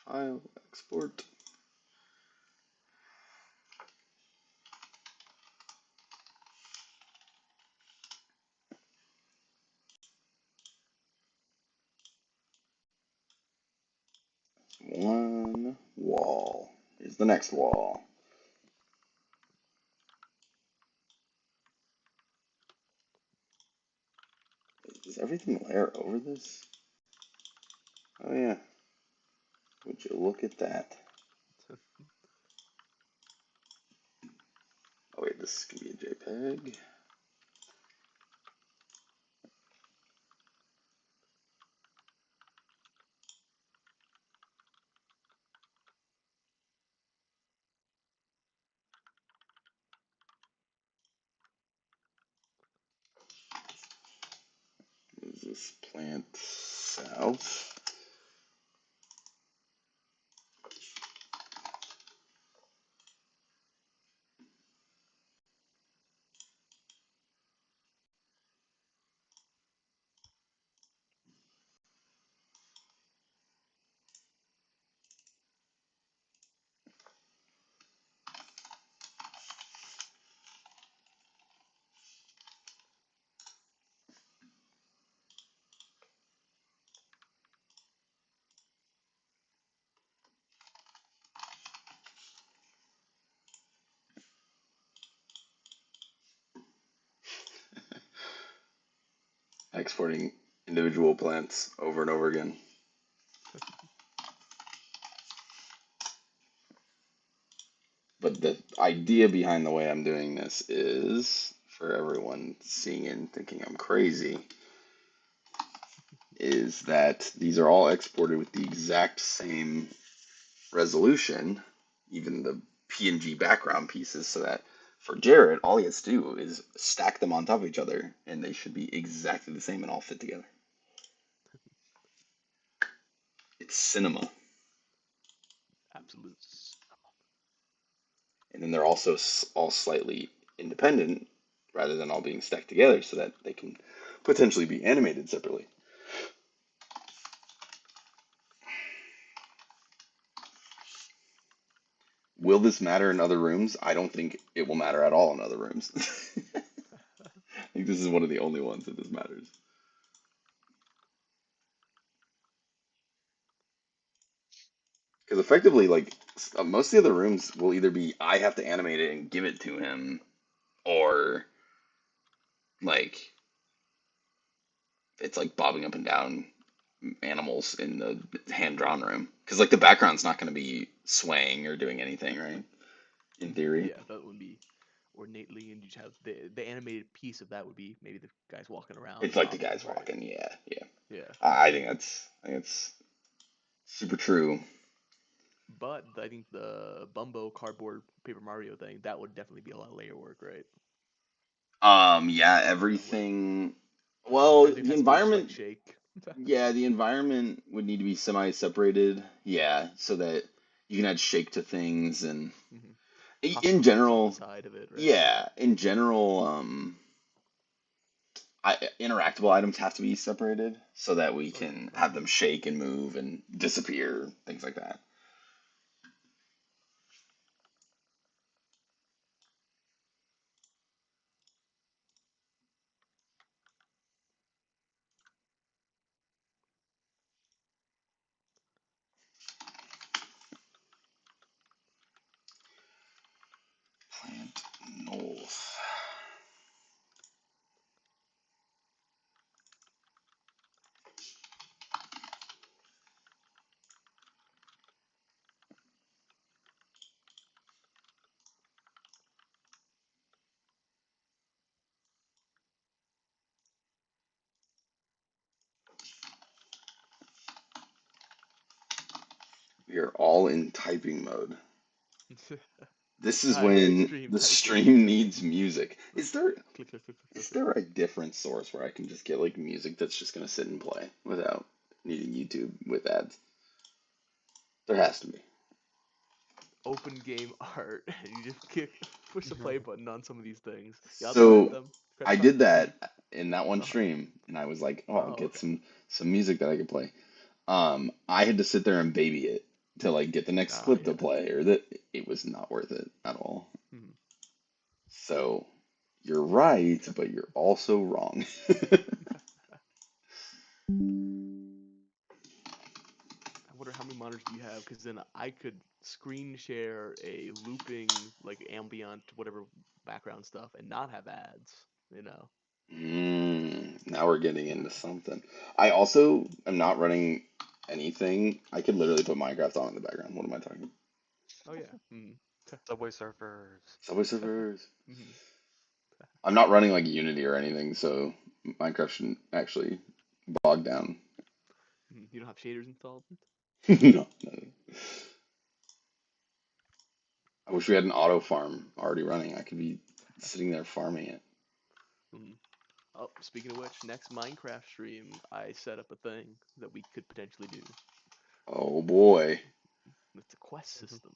file export. One wall. Here's the next wall. Does everything layer over this? Oh yeah. Would you look at that? Oh wait, this can be a JPEG. Is this plant south? exporting individual plants over and over again. But the idea behind the way I'm doing this is, for everyone seeing it and thinking I'm crazy, is that these are all exported with the exact same resolution, even the PNG background pieces, so that for Jared, all he has to do is stack them on top of each other, and they should be exactly the same and all fit together. It's cinema. Absolute. And then they're also all slightly independent, rather than all being stacked together, so that they can potentially be animated separately. Will this matter in other rooms? I don't think it will matter at all in other rooms. I think this is one of the only ones that this matters. Because effectively, like, most of the other rooms will either be I have to animate it and give it to him, or like it's like bobbing up and down animals in the hand drawn room. Because like the background's not going to be swaying or doing anything, right? In theory, Yeah, that would be ornately, and you'd have the animated piece of that would be maybe the guys walking around it's and like the talking, guys right? walking. Yeah, yeah. Yeah. I think that's super true. But I think the Bumbo cardboard Paper Mario thing, that would definitely be a lot of layer work, right? Yeah, everything. Well, Everything the has to be just like environment. shake. Yeah, the environment would need to be semi-separated. Yeah, so that you can add shake to things, and Hmm. in Possibly rocks off the general, side of it, right? yeah, in general, interactable items have to be separated so that we Okay. can have them shake and move and disappear, things like that. Plant North. We are all in typing mode. This is when Extreme the typing. stream needs music. Is there Click, click, click, click, is click, click. there a different source where I can just get like music that's just gonna sit and play without needing YouTube with ads? There has to be. Open game art, and you just push the play button on some of these things. Yeah, I'll try So them. I Credit card. did that in that one Uh huh. stream, and I was like, "Oh, I'll Oh, get okay. some music that I could play." I had to sit there and baby it to like get the next Ah, clip to yeah. play, or that it was not worth it at all. Hmm. So you're right, but you're also wrong. I wonder how many monitors do you have? Because then I could screen share a looping, like ambient, whatever background stuff, and not have ads. You know. Now we're getting into something. I also am not running anything. I could literally put Minecraft on in the background. What am I talking about? Oh yeah. Hmm. Subway Surfers. Subway Surfers. Hmm. I'm not running like Unity or anything, so Minecraft shouldn't actually bog down. You don't have shaders installed? No, no. I wish we had an auto farm already running. I could be sitting there farming it. Hmm. Oh, speaking of which, next Minecraft stream, I set up a thing that we could potentially do. Oh boy. It's a quest Mhm. system.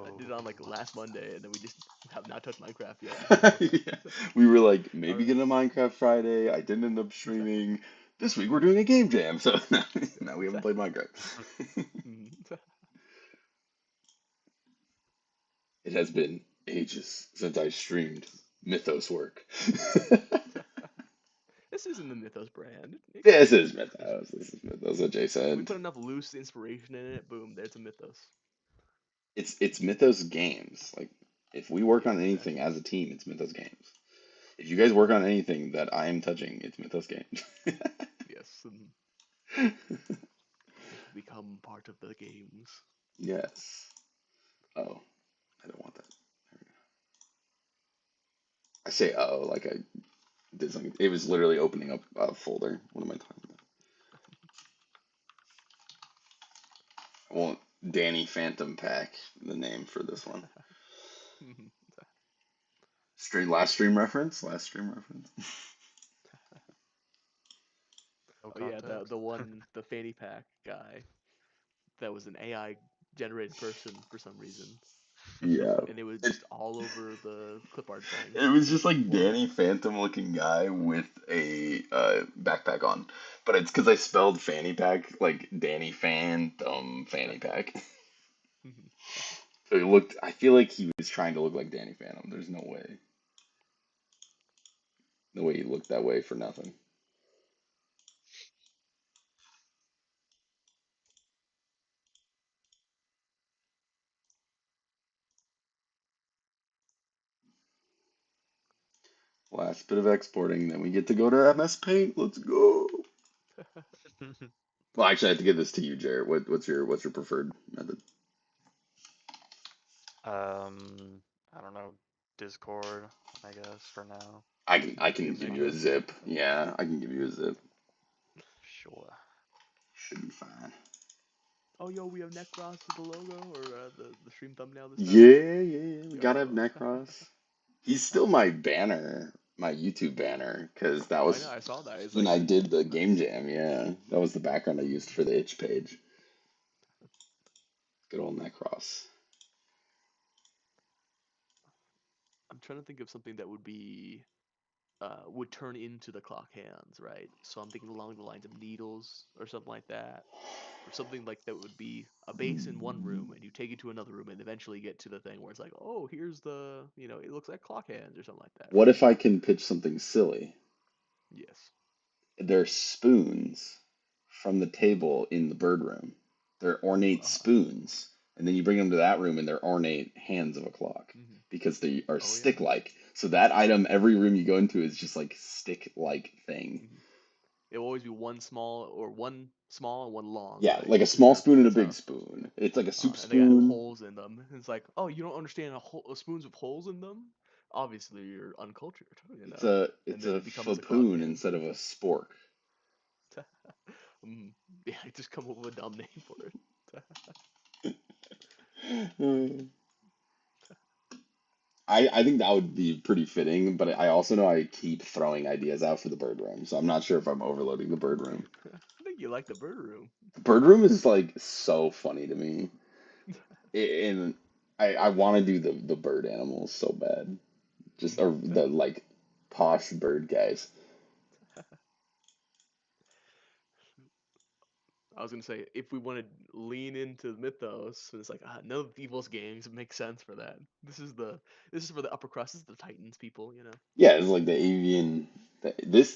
I did it on like Oh. last Monday, and then we just have not touched Minecraft yet. Yeah. We were like All maybe right. get a Minecraft Friday. I didn't end up streaming. This week we're doing a game jam, so now we haven't played Minecraft. Mhm. It has been ages since I streamed Mythos work. This isn't the Mythos brand. It could This be. is Mythos. This is Mythos, what Jay We said. put enough loose inspiration in it, boom, there's a Mythos. It's Mythos Games. Like if we work Yeah, on anything exactly. as a team, it's Mythos Games. If you guys work on anything that I am touching, it's Mythos games. Yes, and it will become part of the games. Yes. Oh, I don't want that. I say oh like I did something. It was literally opening up a folder. What am I talking about? I want Danny Phantom Pack, the name for this one. Last stream reference. Last stream reference. No Oh yeah, context. the fanny pack guy that was an AI generated person for some reason, Yeah. and it was It, just all over the clip art thing. it was just Like like what? Danny Phantom looking guy with a backpack on, but it's because I spelled fanny pack like Danny Phantom fanny pack. So he looked. I feel like he was trying to look like Danny Phantom. There's no way. No way he looked that way for nothing. Last bit of exporting, then we get to go to MS Paint. Let's go. Well, actually, I have to give this to you, Jarrett. What's your preferred method? I don't know, Discord, I guess, for now. I can Get give an you a extra. zip. Yeah, I can give you a zip. Sure. Should be fine. Oh yo, we have Necros with the logo or the stream thumbnail this time. Yeah. We gotta have Yo. Necros. He's still my banner, my YouTube banner, because that Oh, I know. was I saw that. It's when like I did the game jam. Yeah, that was the background I used for the itch page. Good old Necros. I'm trying to think of something that would turn into the clock hands, right? So I'm thinking along the lines of needles or something like that, or something like that would be a base in one room, and you take it to another room, and eventually get to the thing where it's like, oh, here's it looks like clock hands or something like that, What right? if I can pitch something silly? Yes. They're spoons from the table in the bird room. They're Ooh, ornate spoons. And then you bring them to that room and they're ornate hands of a clock hmm. because they are Oh yeah. stick-like. So that item, every room you go into is just like stick-like thing. Hmm. It will always be one small and one long, Yeah, right? like a Because small spoon and a that's big how. spoon. It's like a soup And they got spoon. holes in them. It's like, oh, you don't understand spoons with holes in them? Obviously, you're uncultured, you It's know. a And it's then a it becomes a clock fapoon hand. instead of a spork. Yeah, I just come up with a dumb name for it. I think that would be pretty fitting, but I also know I keep throwing ideas out for the bird room, so I'm not sure if I'm overloading the bird room. I think you like the bird room. The bird room is like so funny to me, and I want to do the bird animals so bad, just or the like posh bird guys. I was gonna say if we want to lean into mythos, it's like none of Evil's games make sense for that. This is for the upper crust. This is the Titans people, you know, Yeah, it's like the avian. This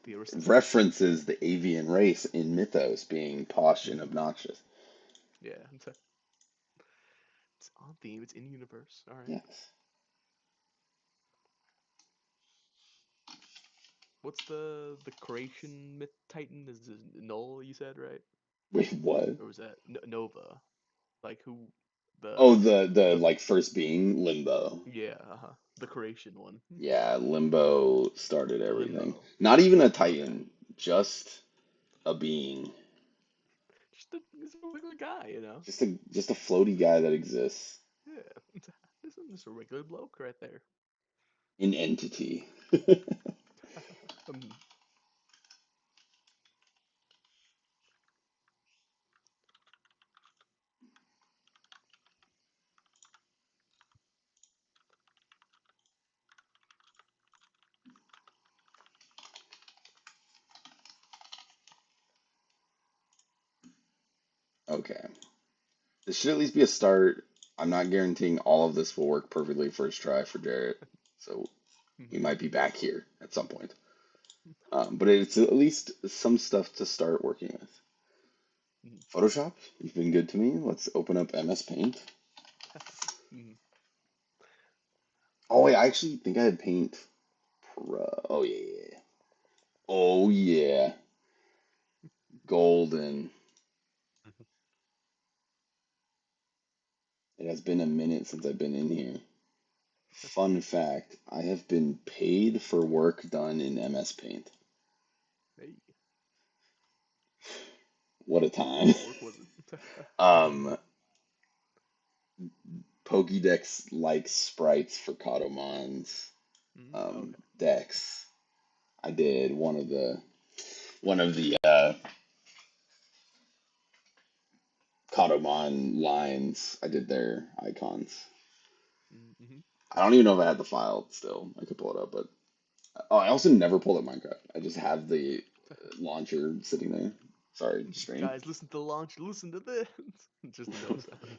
the aristocrats. references the avian race in Mythos being posh and obnoxious. Yeah, it's on theme. It's in universe. All right. Yes. What's the Croatian myth Titan? Is it Null? You said right, Wait, what? or was that Nova? Like who? Oh, The the the like first being Limbo. yeah, the Croatian one. Yeah, Limbo started everything. Limbo. Not even a Okay. Titan, just a being. He's a regular guy, you know. Just a floaty guy that exists. Yeah, this is just a regular bloke right there. An entity. Um, Okay. This should at least be a start. I'm not guaranteeing all of this will work perfectly first try for Jarrett, so we might be back here at some point. But it's at least some stuff to start working with. Photoshop, you've been good to me. Let's open up MS Paint. Oh wait, I actually think I had Paint Oh yeah. Oh yeah. Golden. It has been a minute since I've been in here. Fun fact, I have been paid for work done in MS Paint. Hey, What a time. what work was it? Um, Pokédex like sprites for Katomans Okay. decks. I did one of the Katomon lines. I did their icons. Mm-hmm. I don't even know if I had the file still. I could pull it up, but oh, I also never pulled up Minecraft. I just have the launcher sitting there. Sorry, stream. Guys, listen to the launch. Listen to this. Just no sound.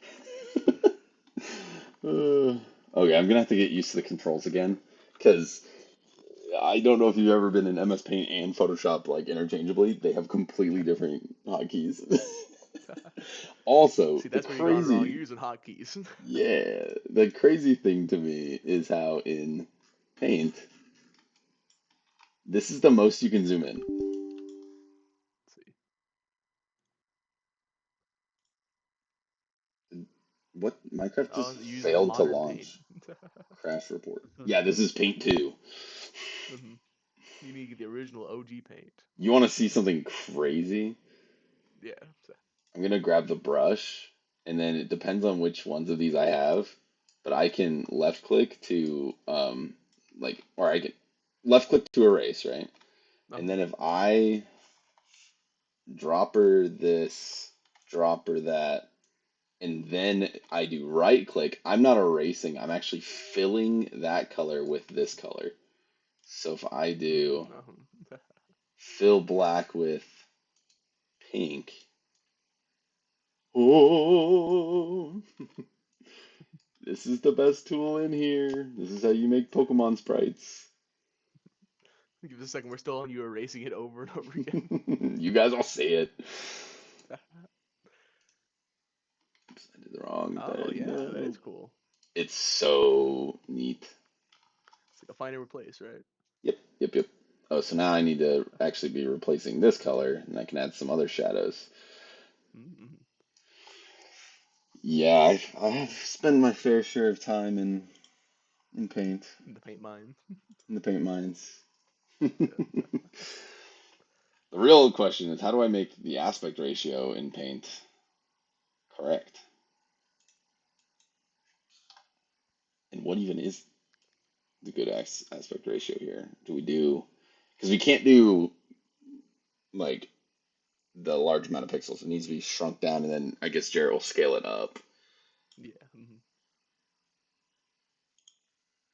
Okay, I'm gonna have to get used to the controls again, because I don't know if you've ever been in MS Paint and Photoshop like interchangeably. They have completely different hotkeys. Also, See, the that's where you gone wrong. You're crazy, using hotkeys. yeah, the crazy thing to me is how in Paint, this is the most you can zoom in. Let's see. What? Minecraft Oh, just you're using failed to modern paint. launch. Crash report. Yeah, this is Paint 2. hmm You need to get the original OG paint. You want to see something crazy? Yeah. I'm gonna grab the brush, and then it depends on which ones of these I have, but I can left click to like, or I can left click to erase, right? And then if I dropper this, dropper that, and then I do right click, I'm not erasing, I'm actually filling that color with this color. So if I do fill black with pink, oh, this is the best tool in here. This is how you make Pokemon sprites. Give it a second. We're still on you erasing it over and over again. You guys all see it. Oops, I did the wrong Oh thing. yeah, that No. is cool. It's so neat. It's like a find and replace, right? Yep, yep, yep. Oh, so now I need to actually be replacing this color, and I can add some other shadows. Mm-hmm. Yeah, I have spent my fair share of time in paint, The paint mine. in the paint mines. Yeah. The real question is, how do I make the aspect ratio in paint correct? And what even is the good aspect ratio here? Do we do, because we can't do like the large amount of pixels. It needs to be shrunk down, and then I guess Jarrett will scale it up. Yeah. Mm-hmm.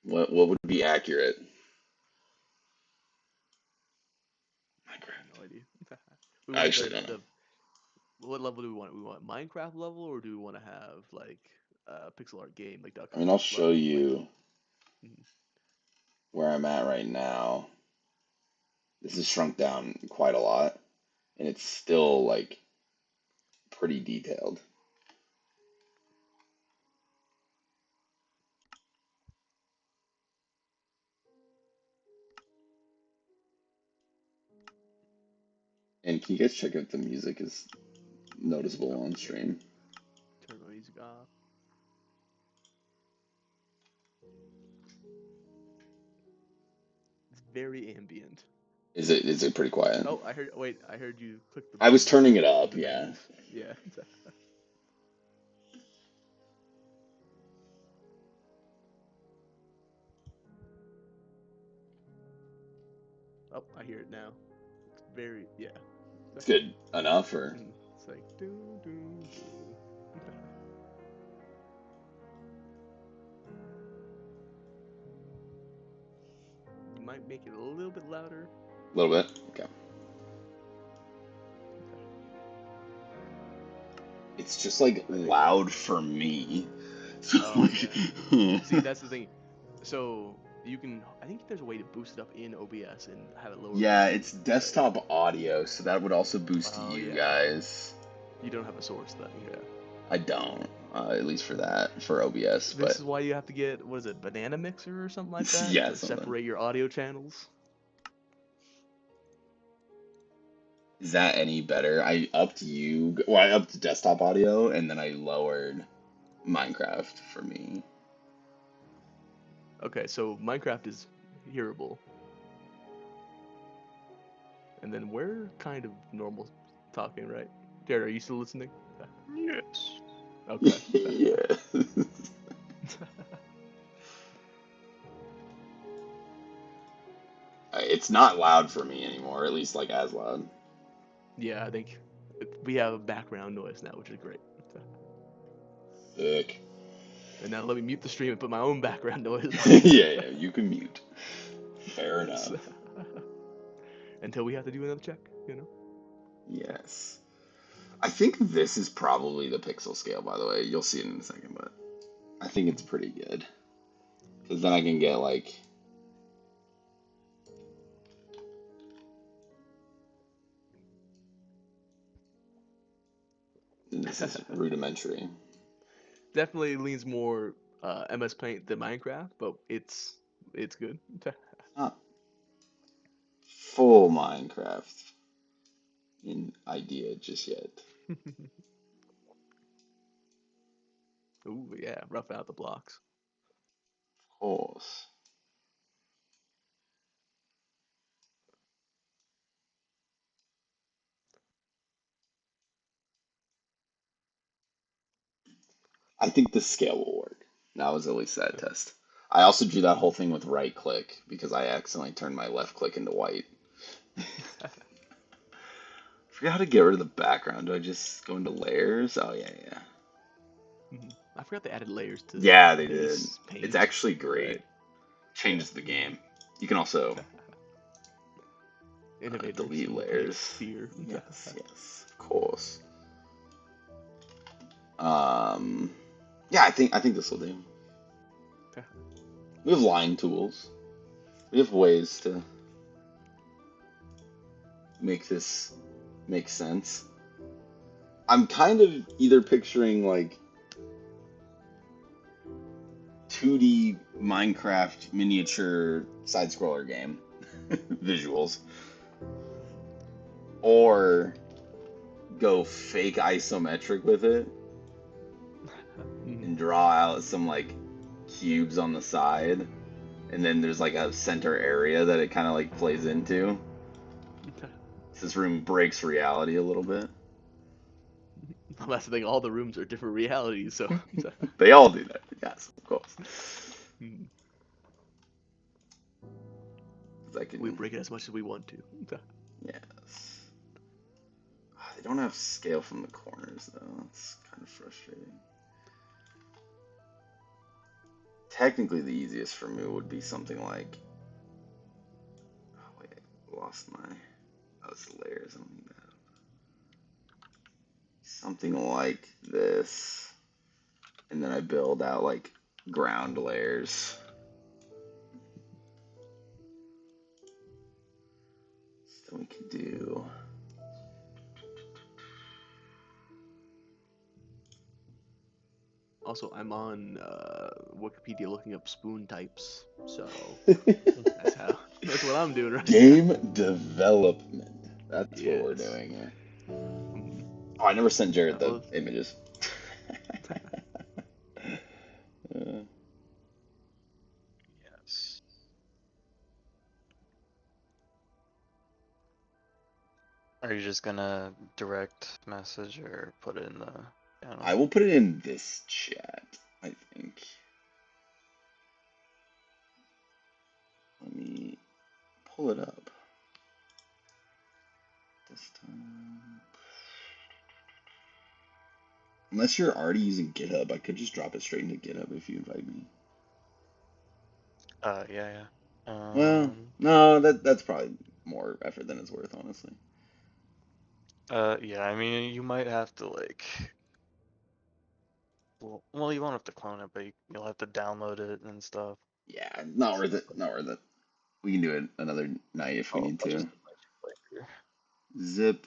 What would be accurate? Minecraft. No idea. We I want actually don't know. the what level do we want? We want Minecraft level, or do we want to have like pixel art game like Duck I mean, Hunt I'll show level? Like, you mhm. where I'm at right now. This is shrunk down quite a lot, and it's still like pretty detailed. And can you guys check if the music is noticeable Oh on yeah. stream? Turn my music off. It's very ambient. Is it pretty quiet? Oh, I heard. Wait, I heard you click I was turning it up, the yeah. menus. Yeah. Oh, I hear it now. It's very yeah. It's good enough, or It's like do do do. You might make it a little bit louder. a little bit? Okay. It's just like I think. loud for me. So Oh like, yeah. See, that's the thing. So you can. I think there's a way to boost it up in OBS and have it lower for yeah, you. it's Right. desktop audio, so that would also boost Oh you yeah. guys. You don't have a source then. Yeah. I don't. at least for that, for OBS. This But is why you have to get, what is it, Banana Mixer or something like that yeah, to something. separate your audio channels. Is that any better? I upped desktop audio and then I lowered Minecraft for me. Okay, so Minecraft is hearable. And then we're kind of normal talking, right? Jared, are you still listening? Yes. Okay. Yeah. It's not loud for me anymore, at least like as loud. Yeah, I think we have a background noise now, which is great. Sick. And now let me mute the stream and put my own background noise on. Yeah, you can mute. Fair enough. Until we have to do another check, you know? Yes. I think this is probably the pixel scale, by the way. You'll see it in a second, but I think it's pretty good. Because then I can get like... This is rudimentary. Definitely leans more MS Paint than Minecraft, but it's good. Not full Minecraft in idea just yet. Ooh, yeah, rough out the blocks. Of course. I think the scale will work. That was at least that test. I also drew that whole thing with right click because I accidentally turned my left click into white. Forget how to get rid of the background. Do I just go into layers? Oh yeah, yeah. I forgot they added layers to Yeah, they did. base paint. It's actually great. Right. Changes the game. You can also Innovators delete in the paint layers. sphere. Yes, yes, of course. Yeah, I think this will do. We have line tools. We have ways to make this make sense. I'm kind of either picturing like 2D Minecraft miniature side scroller game visuals, or go fake isometric with it and draw out some like cubes on the side, and then there's like a center area that it kind of like plays into. This room breaks reality a little bit. Well, that's the thing, all the rooms are different realities, so They all do that, yes, of course. we break it as much as we want to. Yes. They don't have scale from the corners though. It's kind of frustrating. Technically, the easiest for me would be something like. Oh wait, lost my. Oh, it's layers. I don't need that. Something like this, and then I build out like ground layers. So we can do. Also, I'm on Wikipedia looking up spoon types, so that's what I'm doing right Game now. development. That's what we're Yes. doing here. Oh, I never sent Jared the Well, images. Yes. Are you just gonna direct message or put it in the channel? I will put it in this chat, I think. Let me pull it up. This time. Unless you're already using GitHub, I could just drop it straight into GitHub if you invite me. Yeah. Well, no, that's probably more effort than it's worth, honestly. Yeah, I mean, you might have to like, well, you won't have to clone it, but you'll have to download it and stuff. Yeah, not worth it. Not worth it. We can do it another night if we need I'll to. just invite you later. Zip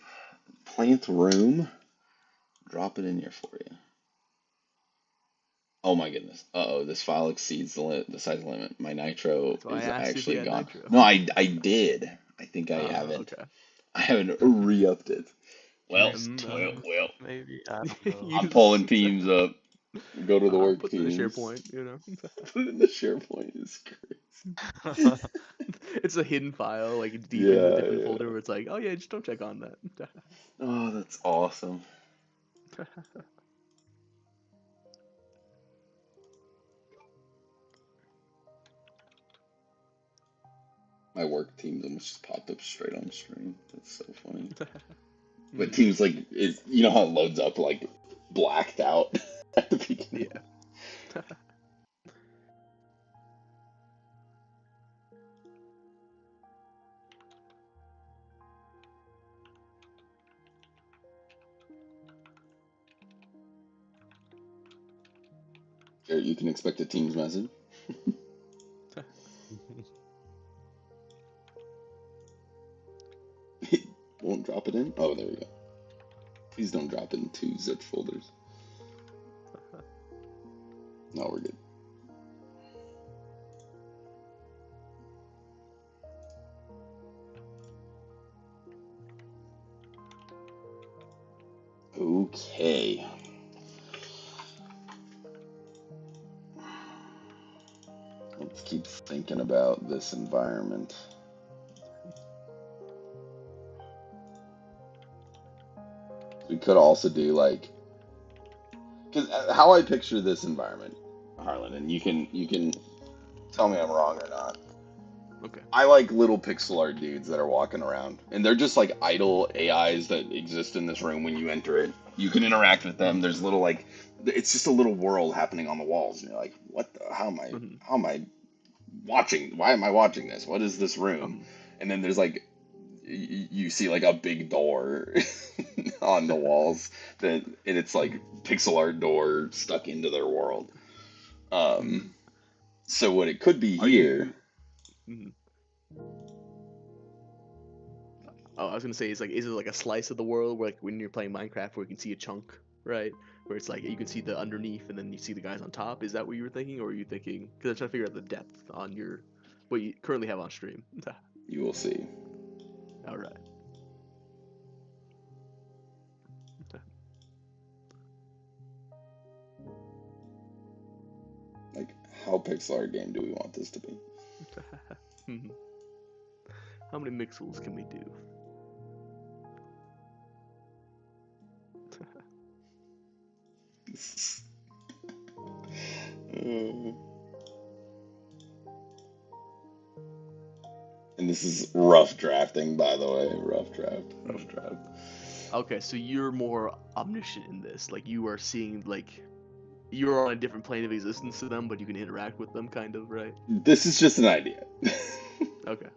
plant room. Drop it in here for you. Oh my goodness. Uh-oh, this file exceeds the size limit. My nitro That's why I is asked if you actually had gone. nitro. No, I did. I think I haven't. Okay. I haven't re-upped it. Well, Use well, Teams, well. maybe. I don't know. I'm Use pulling Teams up. Go to the work put it in Teams. SharePoint, you know. Put it in the SharePoint. It's crazy. It's a hidden file, like deep into a Yeah, different yeah. folder where it's like, oh yeah, just don't check on that. Oh, that's awesome. My work Teams almost just popped up straight on the screen. That's so funny. But Teams like is you know how it loads up like blacked out at the beginning. Yeah. Jared, you can expect a Teams message. Won't drop it in? Oh, there we go. Please don't drop it in two zip folders. No, we're good. Okay. Let's keep thinking about this environment. We could also do like, because how I picture this environment, Harlan, and you can tell me I'm wrong or not. Okay. I like little pixel art dudes that are walking around, and they're just like idle AIs that exist in this room when you enter it. You can interact with them. There's little like, it's just a little world happening on the walls, and you're like, what the? How am I watching? Why am I watching this? What is this room? And then there's like, you see like a big door on the walls that, and it's like pixel art door stuck into their world. So what it could be Are here. you? Oh, I was gonna say, is it like a slice of the world where like when you're playing Minecraft where you can see a chunk, right? Where it's like you can see the underneath and then you see the guys on top. Is that what you were thinking, or are you thinking? Because I'm trying to figure out the depth on your what you currently have on stream. You will see. All right. Like, how pixel art game do we want this to be? How many pixels can we do? And this is rough drafting, by the way. Rough draft. Okay, so you're more omniscient in this. Like you are seeing, like you're on a different plane of existence to them, but you can interact with them, kind of, right? This is just an idea. Okay.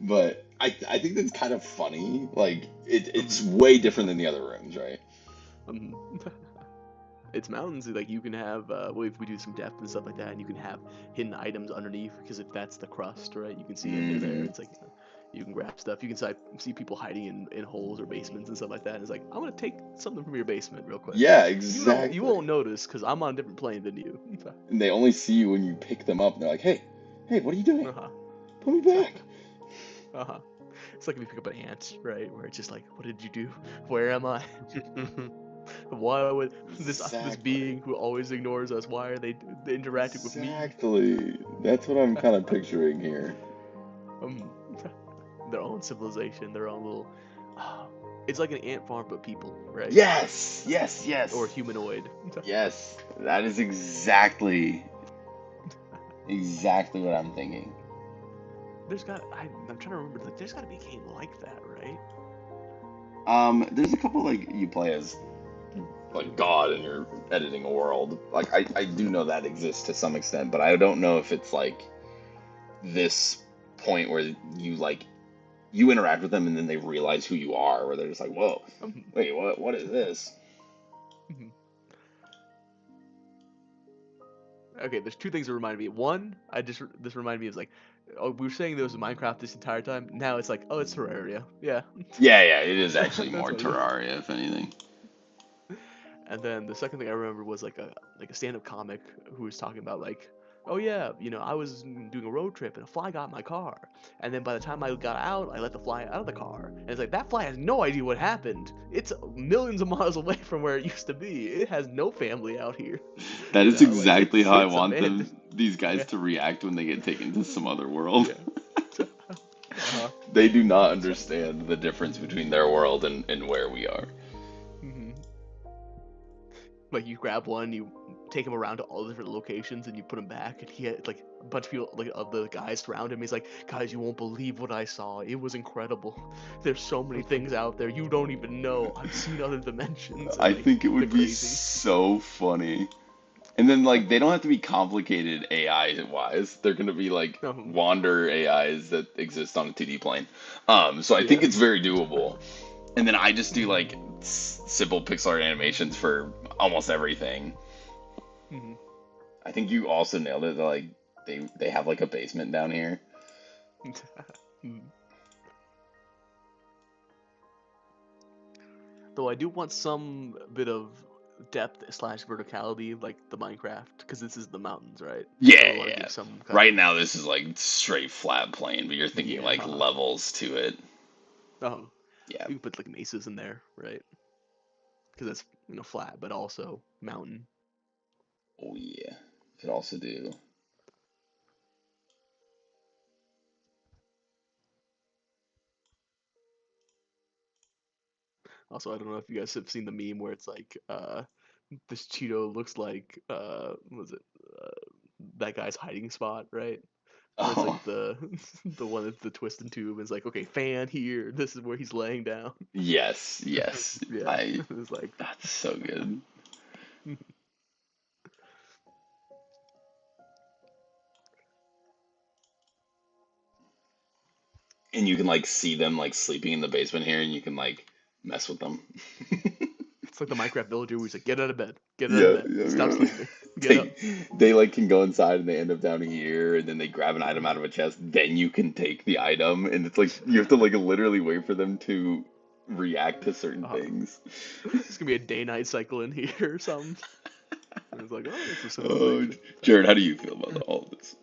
But I think that's kind of funny. Like, it's way different than the other rooms, right? It's mountains. Like you can have, well, if we do some depth and stuff like that, and you can have hidden items underneath, because if that's the crust, right, you can see into there. It's like you can grab stuff. You can see people hiding in holes or basements and stuff like that. And it's like, I'm gonna take something from your basement real quick. Yeah, exactly. You won't notice because I'm on a different plane than you. And they only see you when you pick them up. And they're like, hey, what are you doing? Put me back. It's like if you pick up an ant, right? Where it's just like, what did you do? Where am I? Why would this being who always ignores us? Why are they interacting with me? Exactly. That's what I'm kind of picturing here. Their own civilization, their own little. It's like an ant farm, but people, right? Yes. Or humanoid. Yes, that is exactly what I'm thinking. I'm trying to remember. Like, there's got to be a game like that, right? There's a couple like you play as like God and you're editing a world. Like I do know that exists to some extent, but I don't know if it's like this point where you interact with them and then they realize who you are, where they're just like, whoa, wait, what is this? Okay, there's two things that remind me. One, this reminded me of like, oh, we were saying there was Minecraft this entire time. Now it's like, oh, it's Terraria. Yeah. Yeah, it is actually more Terraria, if anything. And then the second thing I remember was like a stand-up comic who was talking about like, oh yeah, I was doing a road trip and a fly got in my car, and then by the time I got out, I let the fly out of the car, and it's like that fly has no idea what happened. It's millions of miles away from where it used to be. It has no family out here. That is Like, exactly how I it's want abandoned. these guys Yeah. to react when they get taken to some other world. Yeah. They do not understand the difference between their world and where we are. Mhm. Like you grab one, you take him around to all the different locations, and you put him back, and he had like a bunch of people, like of the guys surround him. He's like, guys, you won't believe what I saw. It was incredible. There's so many things out there you don't even know. I've seen other dimensions. And, I like, think it they're would be crazy. so funny. And then like they don't have to be complicated AI wise. They're gonna be like Mhm. wander AIs that exist on a 2D plane. So I think Yeah. it's very doable. And then I just do like simple pixel art animations for almost everything. Mhm. I think you also nailed it. Like they have like a basement down here. Mhm. Though I do want some bit of depth / verticality, like the Minecraft, because this is the mountains, right? Yeah, So I want to yeah. give some kind Right of, now this is like straight flat plane, but you're thinking yeah. like levels to it. Oh, Yeah. you can put like mesas in there, right? Because that's flat, but also mountain. Oh yeah. Could also do. Also, I don't know if you guys have seen the meme where it's like, this Cheeto looks like, what was it, that guy's hiding spot, right? Where it's Oh like the the one that's the twist and tube is like, okay, fan here. This is where he's laying down. yes, yes. Yeah, it's like, That's so good. And you can like see them like sleeping in the basement here, and you can like mess with them. it's like the Minecraft villager where he's like, get out of bed, get out of Yeah, bed, yeah, stop yeah. sleeping, get up. They like can go inside and they end up down here, and then they grab an item out of a chest. Then you can take the item, and it's like you have to like literally wait for them to react to certain things. It's gonna be a day-night cycle in here or something. And it's like, oh, it's a Oh, civilization. Jared, how do you feel about all of this?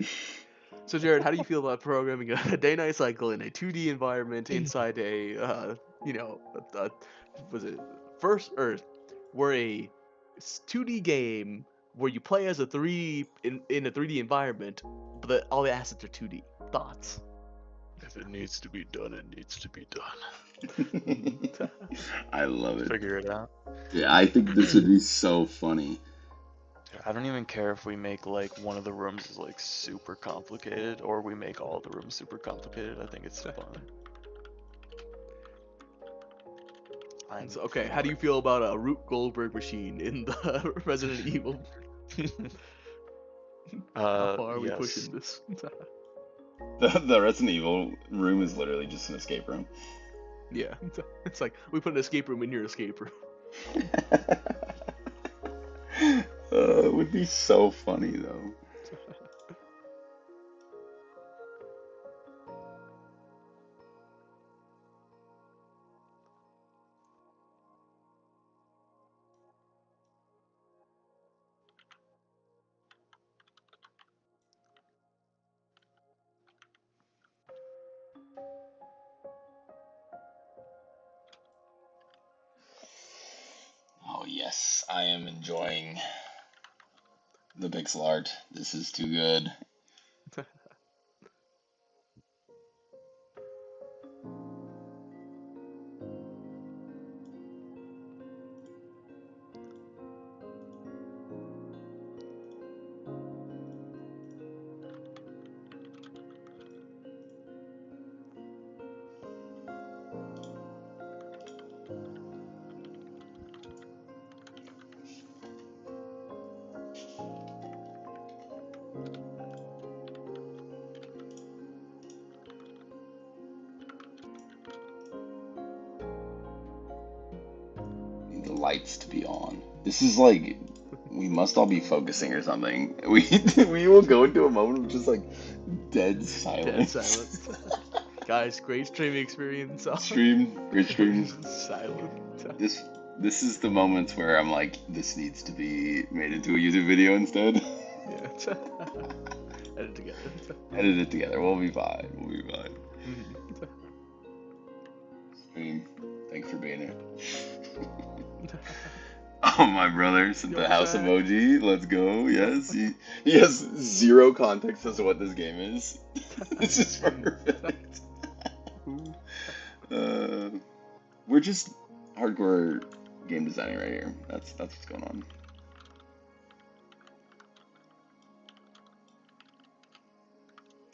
So Jared, how do you feel about programming a day-night cycle in a 2D environment inside a, was it First Earth, where a 2D game where you play as a 3 in a 3D environment, but all the assets are 2D. Thoughts? If it needs to be done, it needs to be done. I love it. Figure it out. Yeah, I think this would be so funny. I don't even care if we make like one of the rooms is like super complicated, or we make all the rooms super complicated. I think it's fun. So, okay, how do you feel about a Rube Goldberg machine in the Resident Evil? How far are we yes. pushing this? The Resident Evil room is literally just an escape room. Yeah, it's like we put an escape room in your escape room. It would be so funny though. Oh yes, I am enjoying the pixel art. This is too good. Need the lights to be on. This is like we must all be focusing or something. We will go into a moment of just like dead silence. Dead silence. Guys, great streaming experience. Great stream. Silent. This This is the moments where I'm like, this needs to be made into a YouTube video instead. Yeah. Edit together. Edit it together. We'll be fine. We'll be fine. Mhm. Stream, thanks for being here. Oh, my brother sent Yo, the house Zach. emoji. Let's go. Yes, he has zero context as to what this game is. This is perfect. Ooh. We're just hardcore game designing right here. That's what's going on.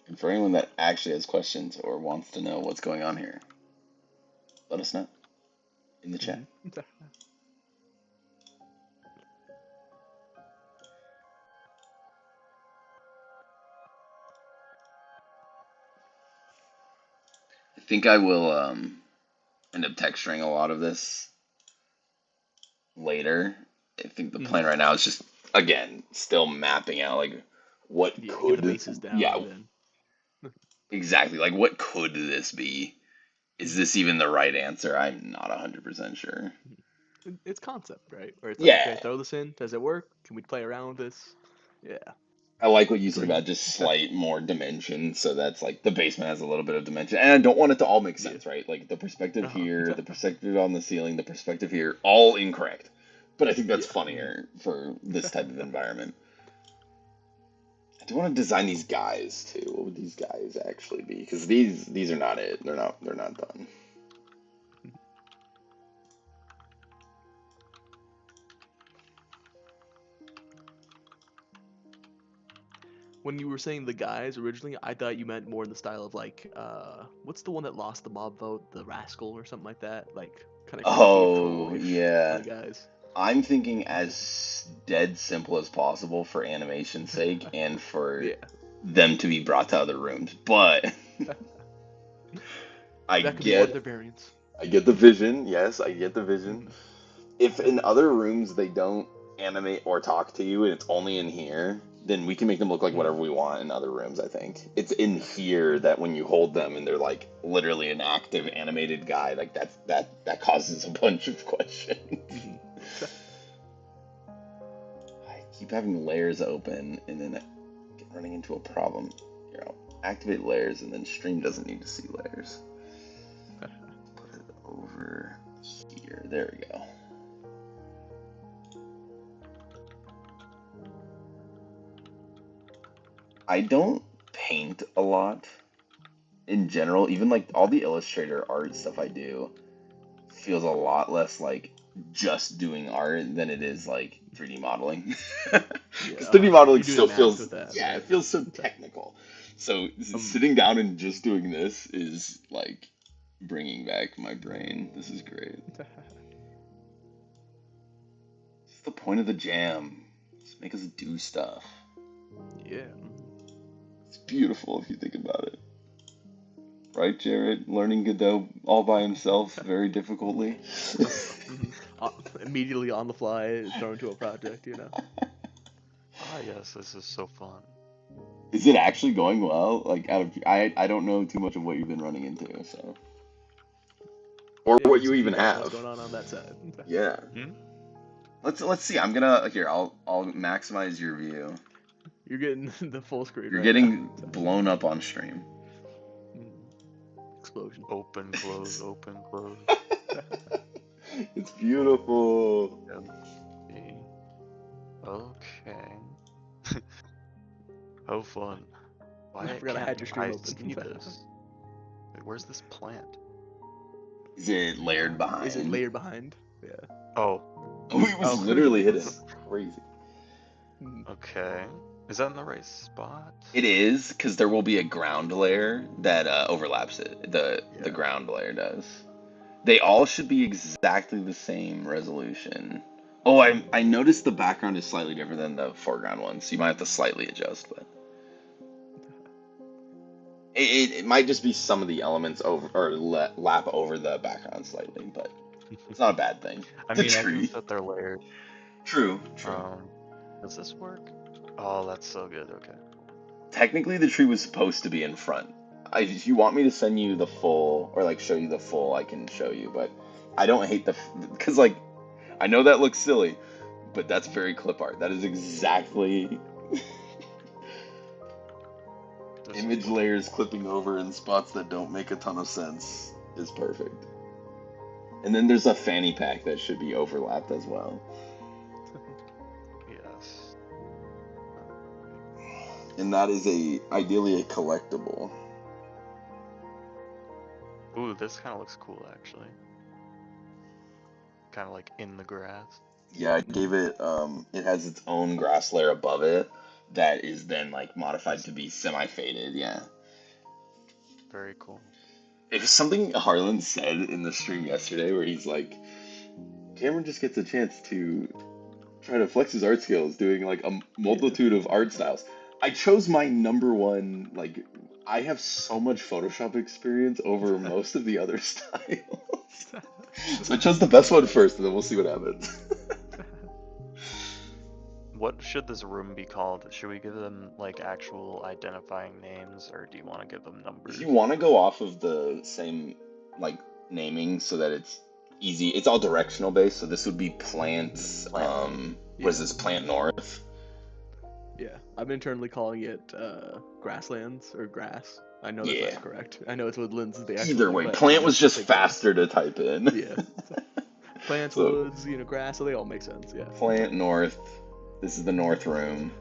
And for anyone that actually has questions or wants to know what's going on here, let us know in the chat. Mhm. I think I will end up texturing a lot of this later. I think the plan right now is just, again, still mapping out like what Yeah, get the could, bases down yeah, and then exactly, like what could this be? Is this even the right answer? I'm not 100% sure. it's concept, right? Where it's like, okay, Yeah, throw this in. Does it work? Can we play around with this? Yeah. I like what you said about Green. just slight more dimension. So that's like the basement has a little bit of dimension. And I don't want it to all make Yeah. sense, right? Like the perspective Uh-huh. here, the perspective on the ceiling, the perspective here, all incorrect. But I think that's Yeah. funnier for this type of environment. I do want to design these guys too. What would these guys actually be? Because these are not it. They're not done. When you were saying the guys originally, I thought you meant more in the style of like, what's the one that lost the mob vote? The Rascal or something like that? Like, kind of creepy and Oh troll-ish yeah. kind of guys. I'm thinking as dead simple as possible for animation's sake and for Yeah. them to be brought to other rooms. But I That could be one of get their variants. I get the vision. Yes, I get the vision. Mhm. If in other rooms they don't animate or talk to you and it's only in here, then we can make them look like whatever we want in other rooms, I think. It's in here that when you hold them and they're like literally an active animated guy, like that causes a bunch of questions. Mhm. I keep having layers open and then running into a problem. Here, I'll activate layers and then stream doesn't need to see layers. Put it over here. There we go. I don't paint a lot in general. Even like all the Illustrator art stuff I do feels a lot less like just doing art than it is like 3D modeling. Because 3D modeling You're doing still math feels, with that, yeah, right? it feels so technical. So Um, sitting down and just doing this is like bringing back my brain. This is great. It's the point of the jam. Just make us do stuff. yeah. It's beautiful if you think about it. Right, Jared? Learning Godot all by himself very difficultly. Mhm. Immediately on the fly, thrown into a project, you know? Ah, yes, this is so fun. Is it actually going well? Like, I don't know too much of what you've been running into, so. Or Yeah, what give you some even feedback on what's have. going on that side. Yeah. Hmm? Let's see. I'm gonna here. I'll maximize your view. You're getting the full screen You're right now. getting blown up on stream. Explosion. Open, close, open, close. It's beautiful. Okay. Okay. How fun. Why I forgot I can't had your stream I open. see this? Wait, where's this plant? Is it layered behind? Is it layered behind? Yeah. Oh, It was Oh. literally hidden. Crazy. okay. Is that in the right spot? It is because there will be a ground layer that overlaps it. The Yeah. ground layer does. They all should be exactly the same resolution. Oh, I noticed the background is slightly different than the foreground one, so you might have to slightly adjust, but it might just be some of the elements over or lap over the background slightly, but it's not a bad thing. I The mean, I can tree. set their layer. True. Does this work? Oh, that's so good. Okay. Technically, the tree was supposed to be in front. If you want me to send you the full or like show you the full, I can show you, but I don't hate because like I know that looks silly, but that's very clip art. That is exactly This is image funny. layers clipping over in spots that don't make a ton of sense is perfect. And then there's a fanny pack that should be overlapped as well. Yes. And that is ideally a collectible. Ooh, this kind of looks cool actually. Kind of like in the grass. Yeah, I gave it it has its own grass layer above it that is then like modified to be semi-faded, yeah. Very cool. It was something Harlan said in the stream yesterday where he's like, Cameron just gets a chance to try to flex his art skills doing like a multitude of art styles. I chose my number one, like, I have so much Photoshop experience over most of the other styles. So I chose the best one first, and then we'll see what happens. What should this room be called? Should we give them like actual identifying names, or do you want to give them numbers? If you want to go off of the same, like, naming so that it's easy, it's all directional based, so this would be plants, Plant. what is this, Plant North? Yeah, I'm internally calling it grasslands or grass. I know that's Yeah. not correct. I know it's woodlands is the actual Either thing, way, but Plant was just take that. faster to type in. Yeah. Plants, So- woods, grass, so they all make sense. Yeah. Plant North. This is the north room,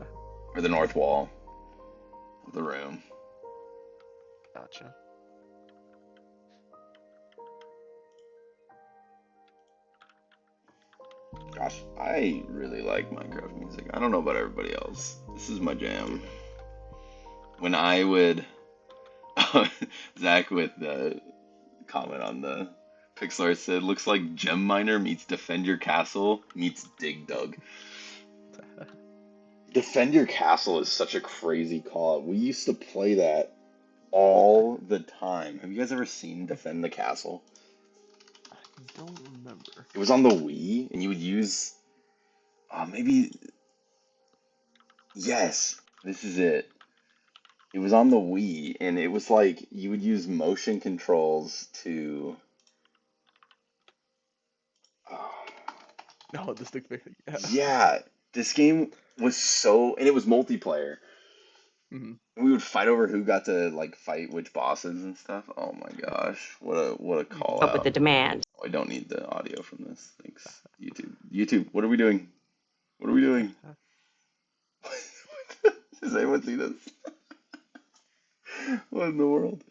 or the north wall of the room. Gotcha. Gosh, I really like Minecraft music. I don't know about everybody else. This is my jam. When I would, Zach with the comment on the pixel art said, looks like Gem Miner meets Defend Your Castle meets Dig Dug. Defend Your Castle is such a crazy call out. We used to play that all the time. Have you guys ever seen Defend the Castle? I don't remember. It was on the Wii, and you would use, maybe, yes, this is it. It was on the Wii, and it was like you would use motion controls to. No, the stick figure. Yeah. Yeah, this game was so, and it was multiplayer. Mhm. And we would fight over who got to like fight which bosses and stuff. Oh my gosh, what a call Up with out! the demand. Oh, I don't need the audio from this. Thanks, YouTube. YouTube, what are we doing? What are we doing? Does anyone see this? What in the world?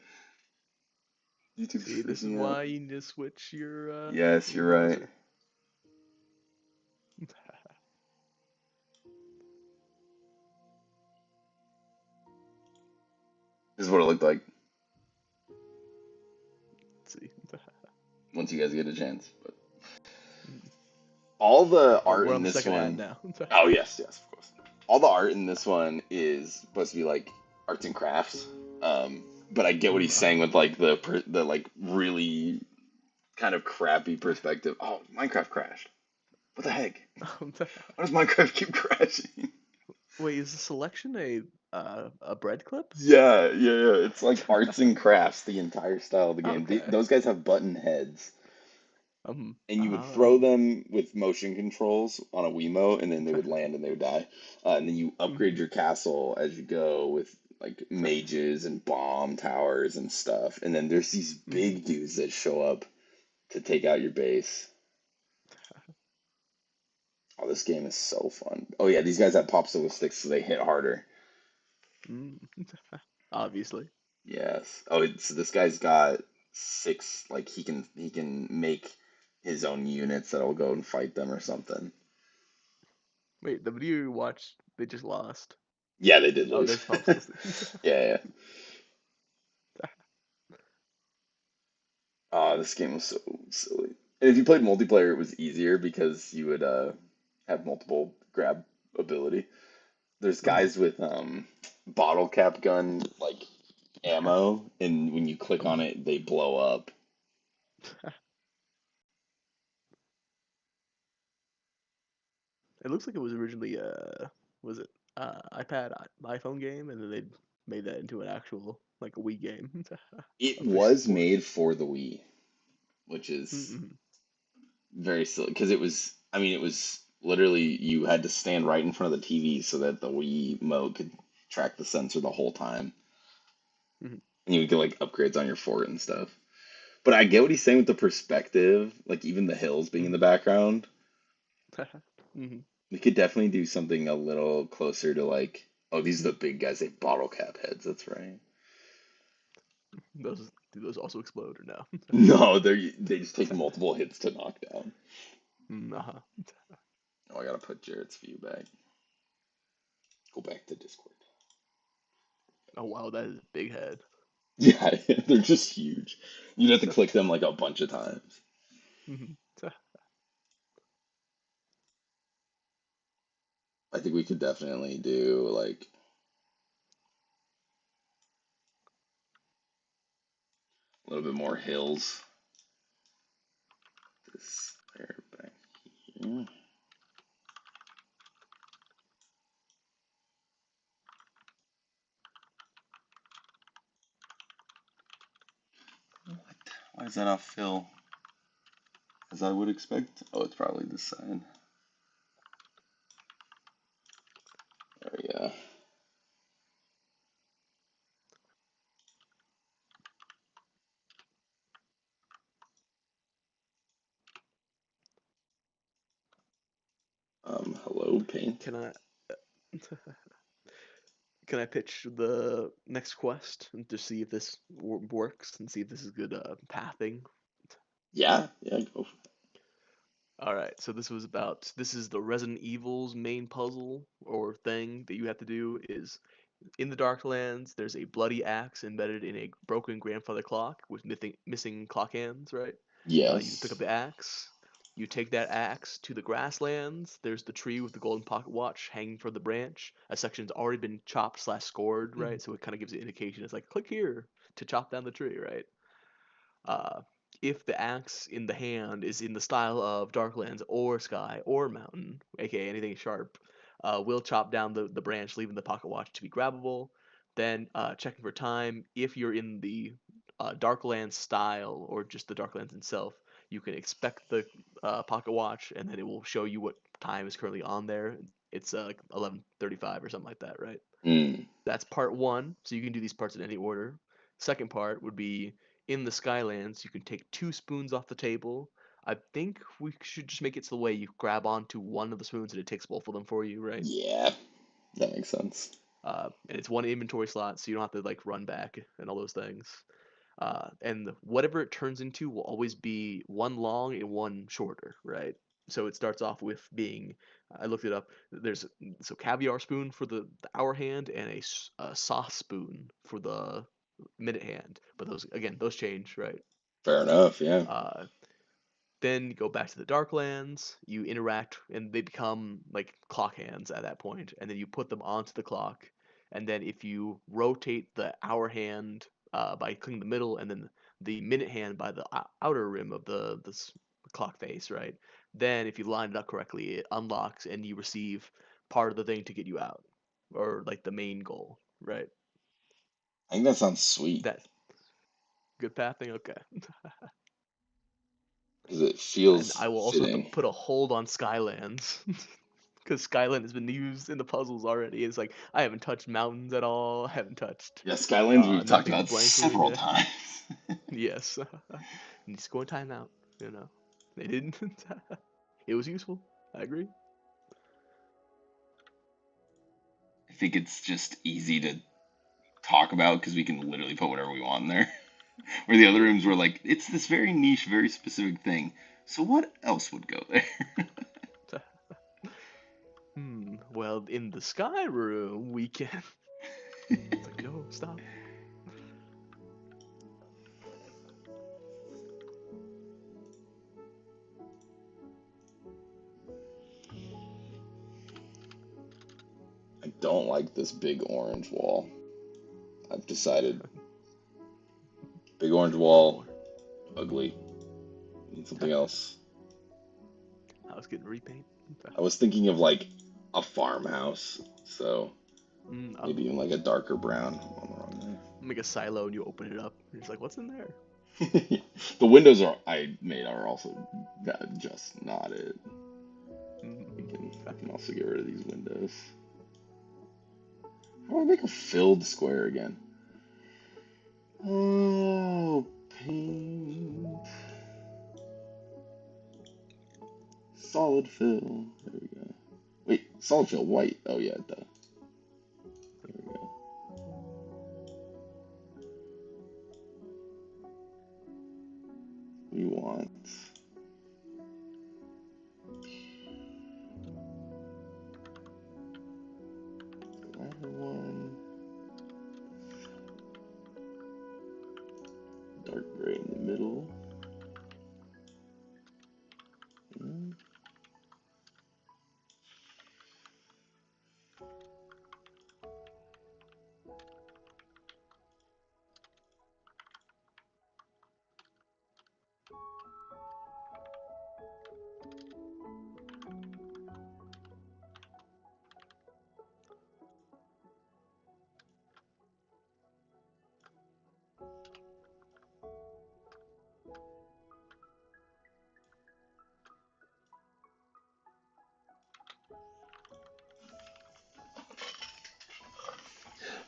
YouTube's See, this is freaking why out. you need to switch your. Yes, your you're right. browser. This is what it looked like Let's see. once you guys get a chance. But all the art We're in on the this second ad one. now. Oh yes, yes, of course. All the art in this one is supposed to be like arts and crafts. But I get what he's saying with like the like really kind of crappy perspective. Oh, Minecraft crashed. What the heck? Why does Minecraft keep crashing? Wait, is the selection a bread clip? Yeah. It's like arts and crafts, the entire style of the game. Okay. Those guys have button heads. And you would Ah. throw them with motion controls on a Wiimote, and then they would land and they would die. And then you upgrade your castle as you go with like mages and bomb towers and stuff. And then there's these big dudes that show up to take out your base. Oh, this game is so fun. Oh yeah, these guys have popsicle sticks, so they hit harder. Obviously. Yes. Oh, so this guy's got 6. Like he can make his own units that'll go and fight them or something. Wait, the video you watched, they just lost. Yeah, they did Oh, lose. there's popsicle sticks. Yeah. This game was so silly. And if you played multiplayer, it was easier because you would have multiple grab ability. There's guys with bottle cap gun like ammo, and when you click on it, they blow up. It looks like it was originally was it iPad, iPhone game, and then they made that into an actual like a Wii game. It Official was port. made for the Wii, which is Mhm. very silly because it was I mean, it was literally you had to stand right in front of the TV so that the Wii Mo could track the sensor the whole time, Mhm. and you would get like upgrades on your fort and stuff. But I get what he's saying with the perspective, like even the hills being in the Mhm. background. Mhm. We could definitely do something a little closer to like, oh, these are the big guys. They have bottle cap heads. That's right. Do those also explode or no? No, they just take multiple hits to knock down. Nah. Oh, I gotta put Jarrett's view back. Go back to Discord. Oh wow, that is a big head. Yeah, they're just huge. You'd have to click them like a bunch of times. Mhm. I think we could definitely do like a little bit more hills. This there back here. What? Why is that off fill? As I would expect. Oh, it's probably this side. There we go. Hello, paint. Can I can I pitch the next quest and to see if this works and see if this is good pathing? Yeah, yeah, go for All right, so this is the Resident Evil's main puzzle or thing that you have to do is in the Darklands. There's a bloody axe embedded in a broken grandfather clock with missing clock hands. Right, you pick up Yes. the axe. You take that axe to the grasslands. There's the tree with the golden pocket watch hanging from the branch. A section's already been chopped slash scored, right? So it kind of gives you an indication. It's like click here to chop down the tree, right? Uh, if the axe in the hand is in the style of Darklands or Sky or Mountain, aka anything sharp, will chop down the branch, leaving the pocket watch to be grabbable. Then checking for time. If you're in the Darklands style or just the Darklands itself, you can expect the pocket watch, and then it will show you what time is currently on there. It's like 11:35 or something like that, right? Mm, That's part one, so you can do these parts in any order. Second part would be in the Skylands, you can take 2 spoons off the table. I think we should just make it so the way you grab onto one of the spoons and it takes both of them for you, right? yeah, that makes sense. And it's one inventory slot, so you don't have to like run back and all those things. And whatever it turns into will always be one long and one shorter, right? So it starts off with being, I looked it up. There's so caviar spoon for the hour hand and a sauce spoon for the minute hand. But those again, those change, right? Fair enough, yeah. Uh, then you go back to the Darklands. You interact, and they become like clock hands at that point. And then you put them onto the clock. And then if you rotate the hour hand by clicking the middle, and then the minute hand by the outer rim of the clock face, right? Then if you line it up correctly, it unlocks, and you receive part of the thing to get you out, or like the main goal, right? I think that sounds sweet That good pathing, okay. because it And feels I will also have to fitting. put a hold on Skylands. Because Skyland has been used in the puzzles already. It's like I haven't touched mountains at all. I haven't touched Yeah, Skylands we've talked nothing about blankly. several times. Yes, need to go in timeout. You know, they didn't. It was useful. I agree. I think it's just easy to talk about because we can literally put whatever we want in there. Where the other Yeah. rooms were like, it's this very niche, very specific thing. So what else would go there? Well, in the sky room, we can. It's like no, stop. I don't like this big orange wall. I've decided. Big orange wall, ugly. Need something else. I was getting repaint. I was thinking of like a farmhouse, so maybe even Oh, like a darker brown. I'm on the wrong make a silo and you open it up. And it's like, what's in there? there. The windows I made are also just not it. I can also get rid of these windows. How do I make a filled square again? Oh, paint. Solid fill. There we go. Wait, solid fill white. Oh yeah, duh. There we go. We want the lighter one, dark gray in the middle. Mm.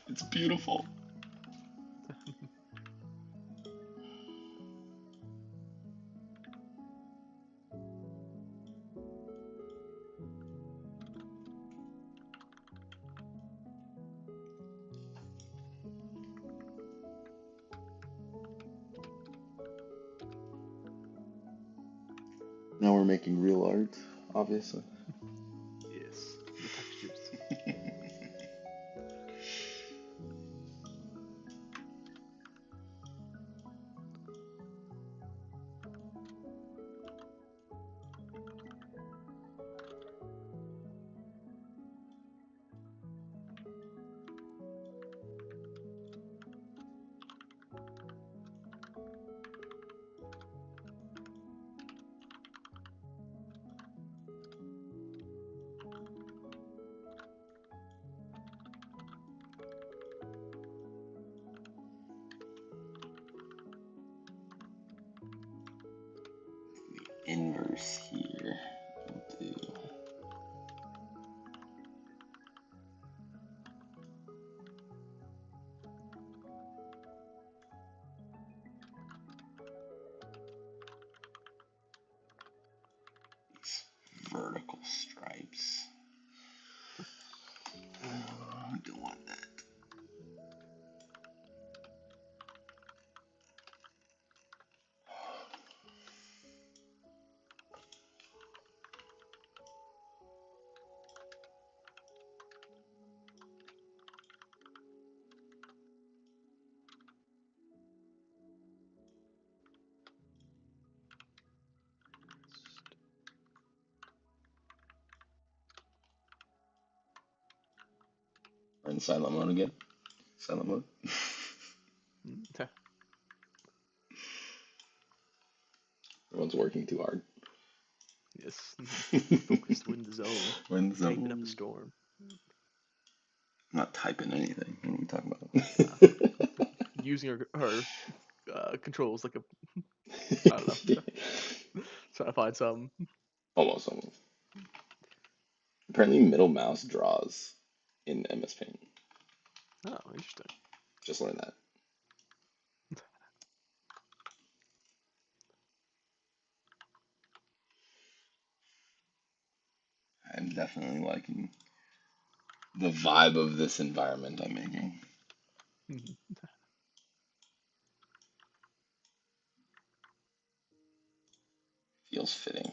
It's beautiful. Now we're making real art, obviously. Yes, the textures. Inverse here. We'll do these vertical stripes. I don't want that. We're in silent mode again. Silent mode. Everyone's working too hard. Yes. Focused, we're in the zone. We're in the zone. Taking up a storm. I'm not typing anything. What are we talking about? Using her controls like a I don't know. Trying to find some. Almost. Apparently, middle mouse draws in MS Paint. Oh, interesting. Just learned that. I'm definitely liking the vibe of this environment I'm making. Feels fitting.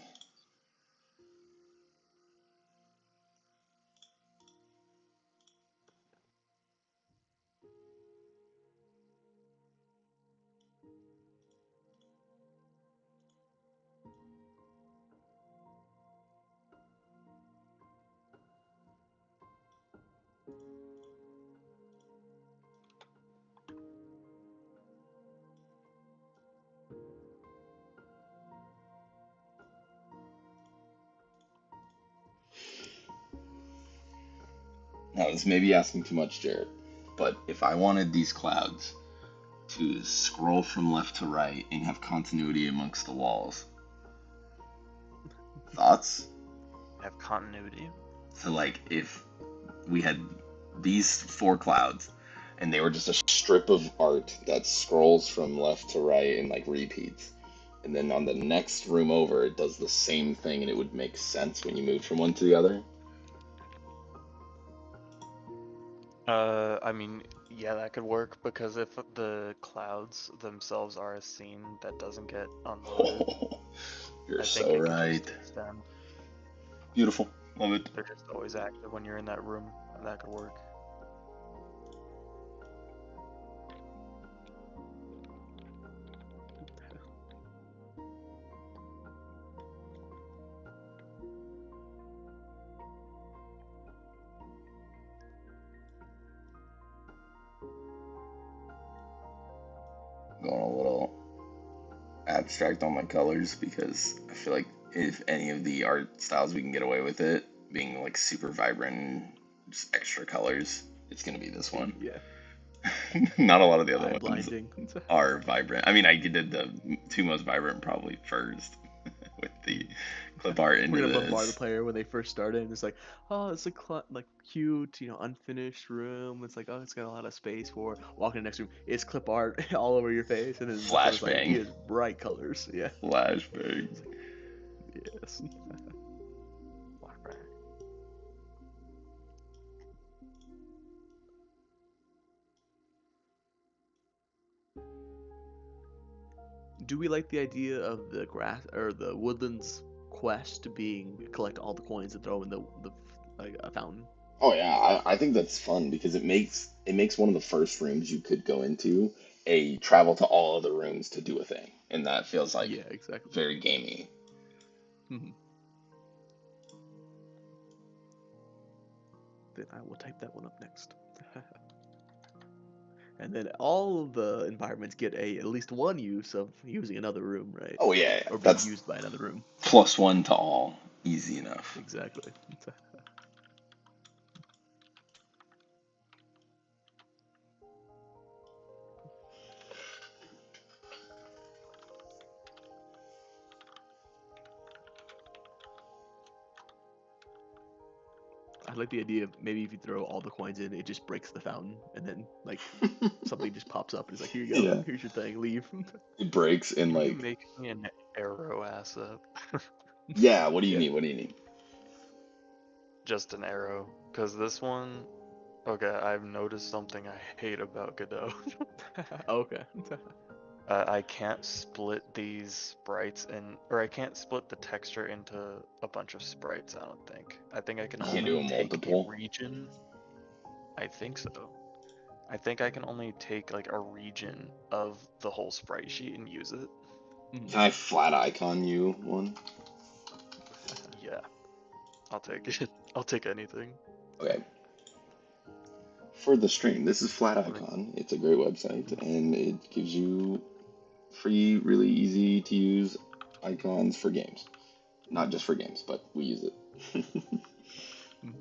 Now, this may be asking too much, Jared, but if I wanted these clouds to scroll from left to right and have continuity amongst the walls, thoughts? Have continuity. So like if we had these 4 clouds and they were just a strip of art that scrolls from left to right and like repeats. And then on the next room over, it does the same thing, and it would make sense when you move from one to the other. I mean, yeah, that could work because if the clouds themselves are a scene that doesn't get unloaded, You're I think so it could right. just extend. Beautiful. Love it. They're just always active when you're in that room, and that could work. Going a little abstract on my colors because I feel like if any of the art styles we can get away with it being like super vibrant and just extra colors, it's gonna be this one. Yeah. Not a lot of the other Eye ones blinding. are vibrant. I mean, I did the 2 most vibrant probably first with the clip art into We're gonna bombard the this. player when they first started, and it's like, oh, it's a like cute, unfinished room. It's like, oh, it's got a lot of space for walking in the next room. It's clip art all over your face, and then the first like, Flashbang. here's bright colors. Yeah. Flashbang. Yes. Do we like the idea of the grass or the woodlands quest being collect all the coins and throw in the like a fountain? Oh yeah, I think that's fun because it makes one of the first rooms you could go into a travel to all other rooms to do a thing, and that feels like Yeah, exactly. very gamey. Mhm. Then I will type that one up next. And then all of the environments get at least one use of using another room, right? Oh yeah, Or being that's used by another room. +1 to all, easy enough. Exactly. I like the idea of maybe if you throw all the coins in, it just breaks the fountain, and then like something just pops up and it's like, here you go, Yeah, here's your thing, leave. it breaks and Can you like, make me an arrow asset? yeah. What do you Yeah. need? What do you need? Just an arrow. Because this one, okay, I've noticed something I hate about Godot. Okay. I can't split these sprites or I can't split the texture into a bunch of sprites, I don't think. I think I can You can't only do a take a multiple. region. I think so. I think I can only take like a region of the whole sprite sheet and use it. Mhm. Can I flat icon you one? Yeah, I'll take it. I'll take anything. Okay. For the stream, this is Flat Let me- Icon. It's a great website, and it gives you free, really easy to use icons for games. Not just for games, but we use it. Mhm.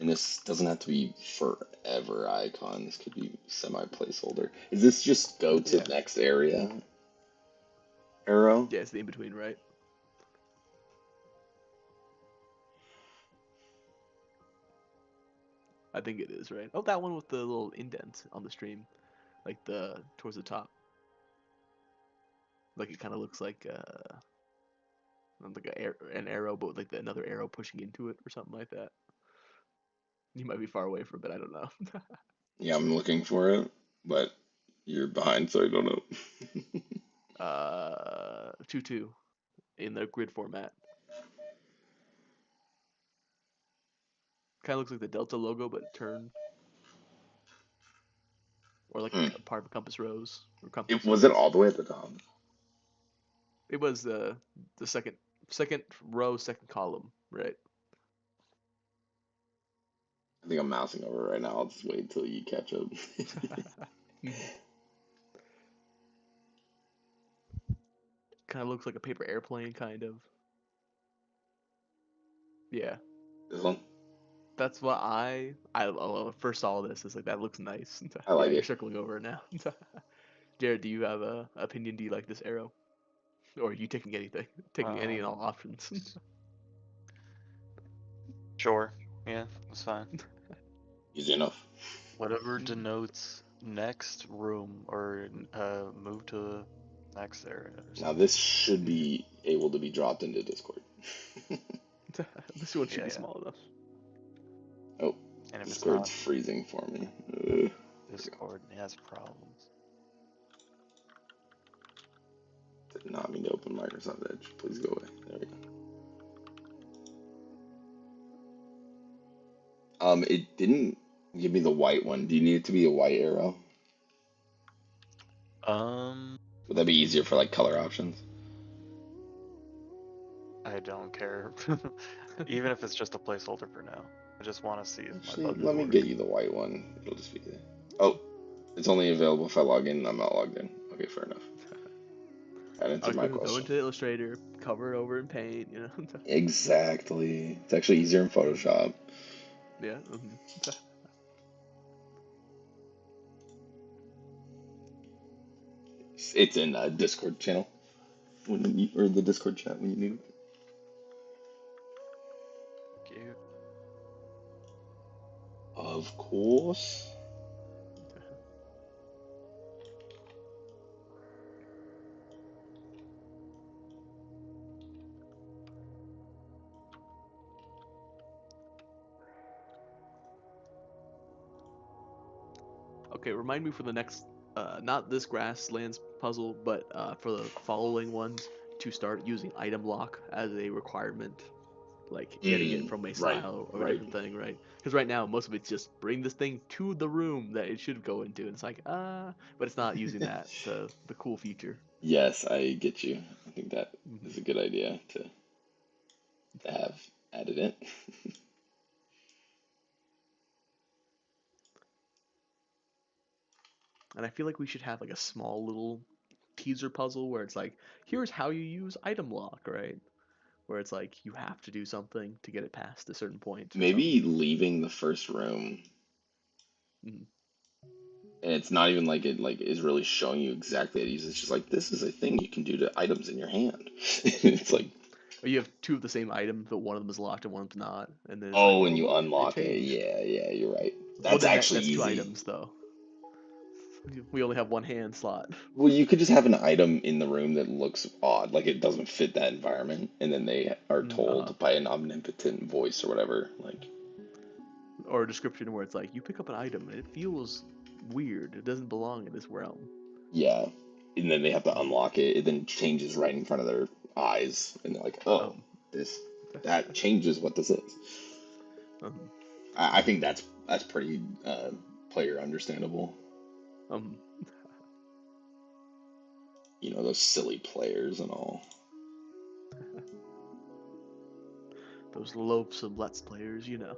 And this doesn't have to be forever icon. This could be semi placeholder. Is this just go to Yeah. next area arrow? Yeah, it's the in between, right? I think it is, right? Oh, that one with the little indent on the stream, like the towards the top. Like it kind of looks like an arrow, but with like another arrow pushing into it or something like that. You might be far away from it. I don't know. Yeah, I'm looking for it, but you're behind, so I don't know. 2-2 in the grid format. Kind of looks like the Delta logo, but turned, or like Hmm. a part of a compass rose or It compass, I was it guess. all the way at the top? It was the second row, second column, right? I think I'm mousing over right now. I'll just wait until you catch up. Kind of looks like a paper airplane, kind of. Yeah, This one? that's what I first saw this. It's like that looks nice. I Yeah, like you're it. circling over it now. Jared, do you have a opinion? Do you like this arrow, or are you taking anything, taking any and all options? Sure. Yeah, that's fine. Easy enough. Whatever denotes next room or move to the next area or Now something. this should be able to be dropped into Discord. This one should Yeah, be yeah. small enough. Oh, And if it's Discord's not, freezing for me. Discord has problems. Did not mean to open Microsoft Edge. Please go away. There we go. It didn't give me the white one. Do you need it to be a white arrow? Would that be easier for like color options? I don't care. Even if it's just a placeholder for now. I just want to see if my Actually, buttons let me work. get you the white one. It'll just be there. Oh, it's only available if I log in and I'm not logged in. Okay, fair enough. That answered my Go question. into Illustrator, cover it over in Paint. You know. Exactly. It's actually easier in Photoshop. Yeah. It's in the Discord channel or the Discord chat when you need it. Cute. Of course. Okay, remind me for the next, not this grasslands puzzle, but for the following ones to start using item lock as a requirement, like getting it from a Right, style or a right. different thing, right? Because right now most of it's just bring this thing to the room that it should go into, and it's like but it's not using that the cool feature. Yes, I get you. I think that Mhm. is a good idea to have added in. And I feel like we should have like a small little teaser puzzle where it's like, here's how you use item lock, right? Where it's like you have to do something to get it past a certain point or something. Maybe leaving the first room, Mhm. and it's not even like it like is really showing you exactly how to use it. It's just like this is a thing you can do to items in your hand. It's like, Or you have two of the same item, but one of them is locked and one of them's not, and then it's oh, like, and you look, unlock it. changed. Yeah, you're right. Well, That's then actually that's two easy. items though. We only have one hand slot. Well, you could just have an item in the room that looks odd, like it doesn't fit that environment, and then they are told by an omnipotent voice or whatever, like, Or a description where it's like, you pick up an item and it feels weird. It doesn't belong in this realm. yeah, and then they have to unlock it. It then changes right in front of their eyes, and they're like, "Oh, that changes what this is." I think that's pretty player understandable. You know, those silly players and all. Those loathsome Let's Players, you know.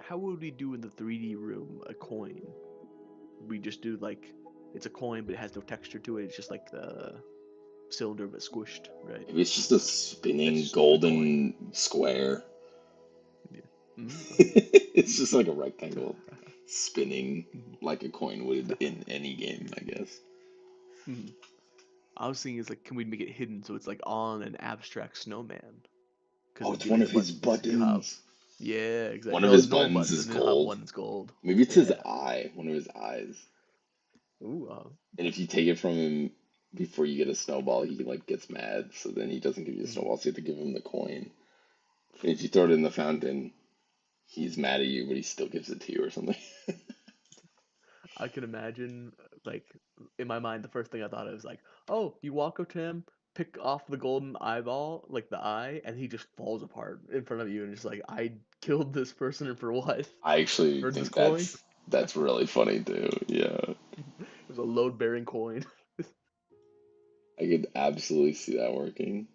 How would we do in the 3D room a coin? We just do like, it's a coin but it has no texture to it. It's just like the cylinder but squished, right? Maybe it's just a spinning just golden square. Yeah. It's just like a rectangle spinning like a coin would in any game, I guess. I was thinking, it's like, can we make it hidden so it's like on an abstract snowman? Oh, it's one of his buttons. Yeah, exactly. One of his buttons is gold. One is gold. Maybe it's his eye, one of his eyes. Ooh. And if you take it from him before you get a snowball, he like gets mad, so then he doesn't give you the snowball, so you have to give him the coin. And if you throw it in the fountain, he's mad at you, but he still gives it to you or something. I can imagine, like, in my mind, the first thing I thought of was like, oh, you walk up to him, pick off the golden eyeball, like the eye, and he just falls apart in front of you, and just like, I killed this person for what? I actually For think this coin? That's really funny too. Yeah, It was a load-bearing coin. I could absolutely see that working.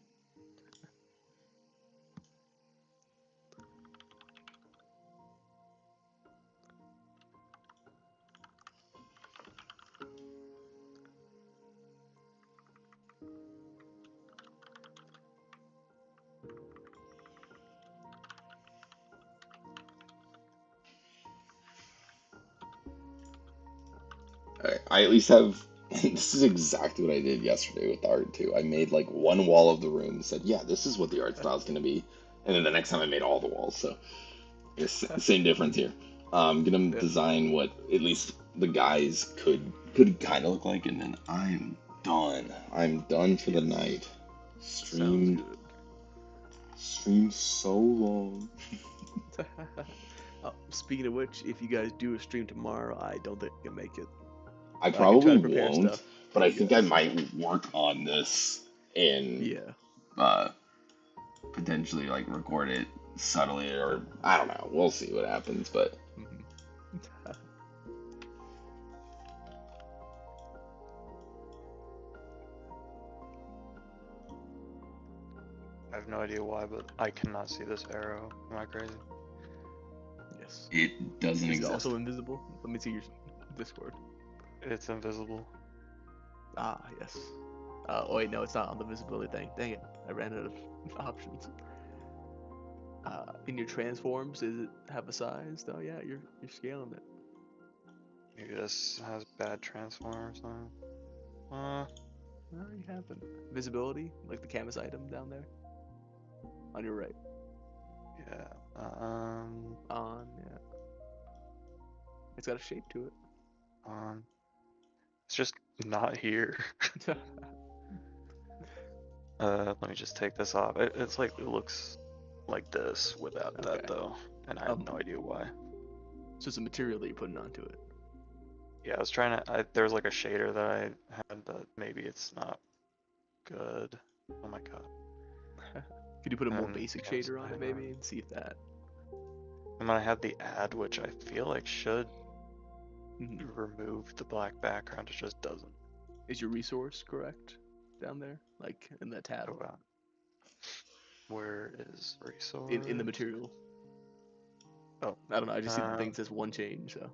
I at least have. This is exactly what I did yesterday with art too. I made like one wall of the room, said, "Yeah, this is what the art style is going to be," and then the next time I made all the walls. So it's same difference here. Gonna Yeah. design what at least the guys could kind of look like, and then I'm done. I'm done for the Yes. night. Sounds good. Streamed so long. Speaking of which, if you guys do a stream tomorrow, I don't think I can make it. I I can try probably to prepare won't, stuff but for I you think I guys. might work on this and Yeah. uh, potentially like record it subtly, or I don't know. We'll see what happens, but Mhm. I have no idea why, but I cannot see this arrow. Am I crazy? Yes. it doesn't Is it exist. also invisible? Let me see your Discord. It's invisible. Ah, yes. Oh wait, no, it's not on the visibility thing. Dang it, I ran out of options. In your transforms, does it have a size? Oh yeah, you're scaling it. Maybe this has bad transform or something. No, you haven't. Visibility, like the canvas item down there, on your right. Yeah. On, yeah. It's got a shape to It's just not here. it. Let me just take this off. It's like, it looks like this without Okay. that though, and I have no idea why. So it's a material that you're putting onto it. Yeah, I was trying to, there's like a shader that I had, but maybe it's not good. Oh my god. Could you put a more And basic canvas shader on it background. maybe and see if that? And then I had the add, which I feel like should Mhm. remove the black background. It just doesn't. Is your resource correct down there, like in that tab Oh wow. Where is resource? in the material? Oh, I don't know. I just see the thing um, that says one change, so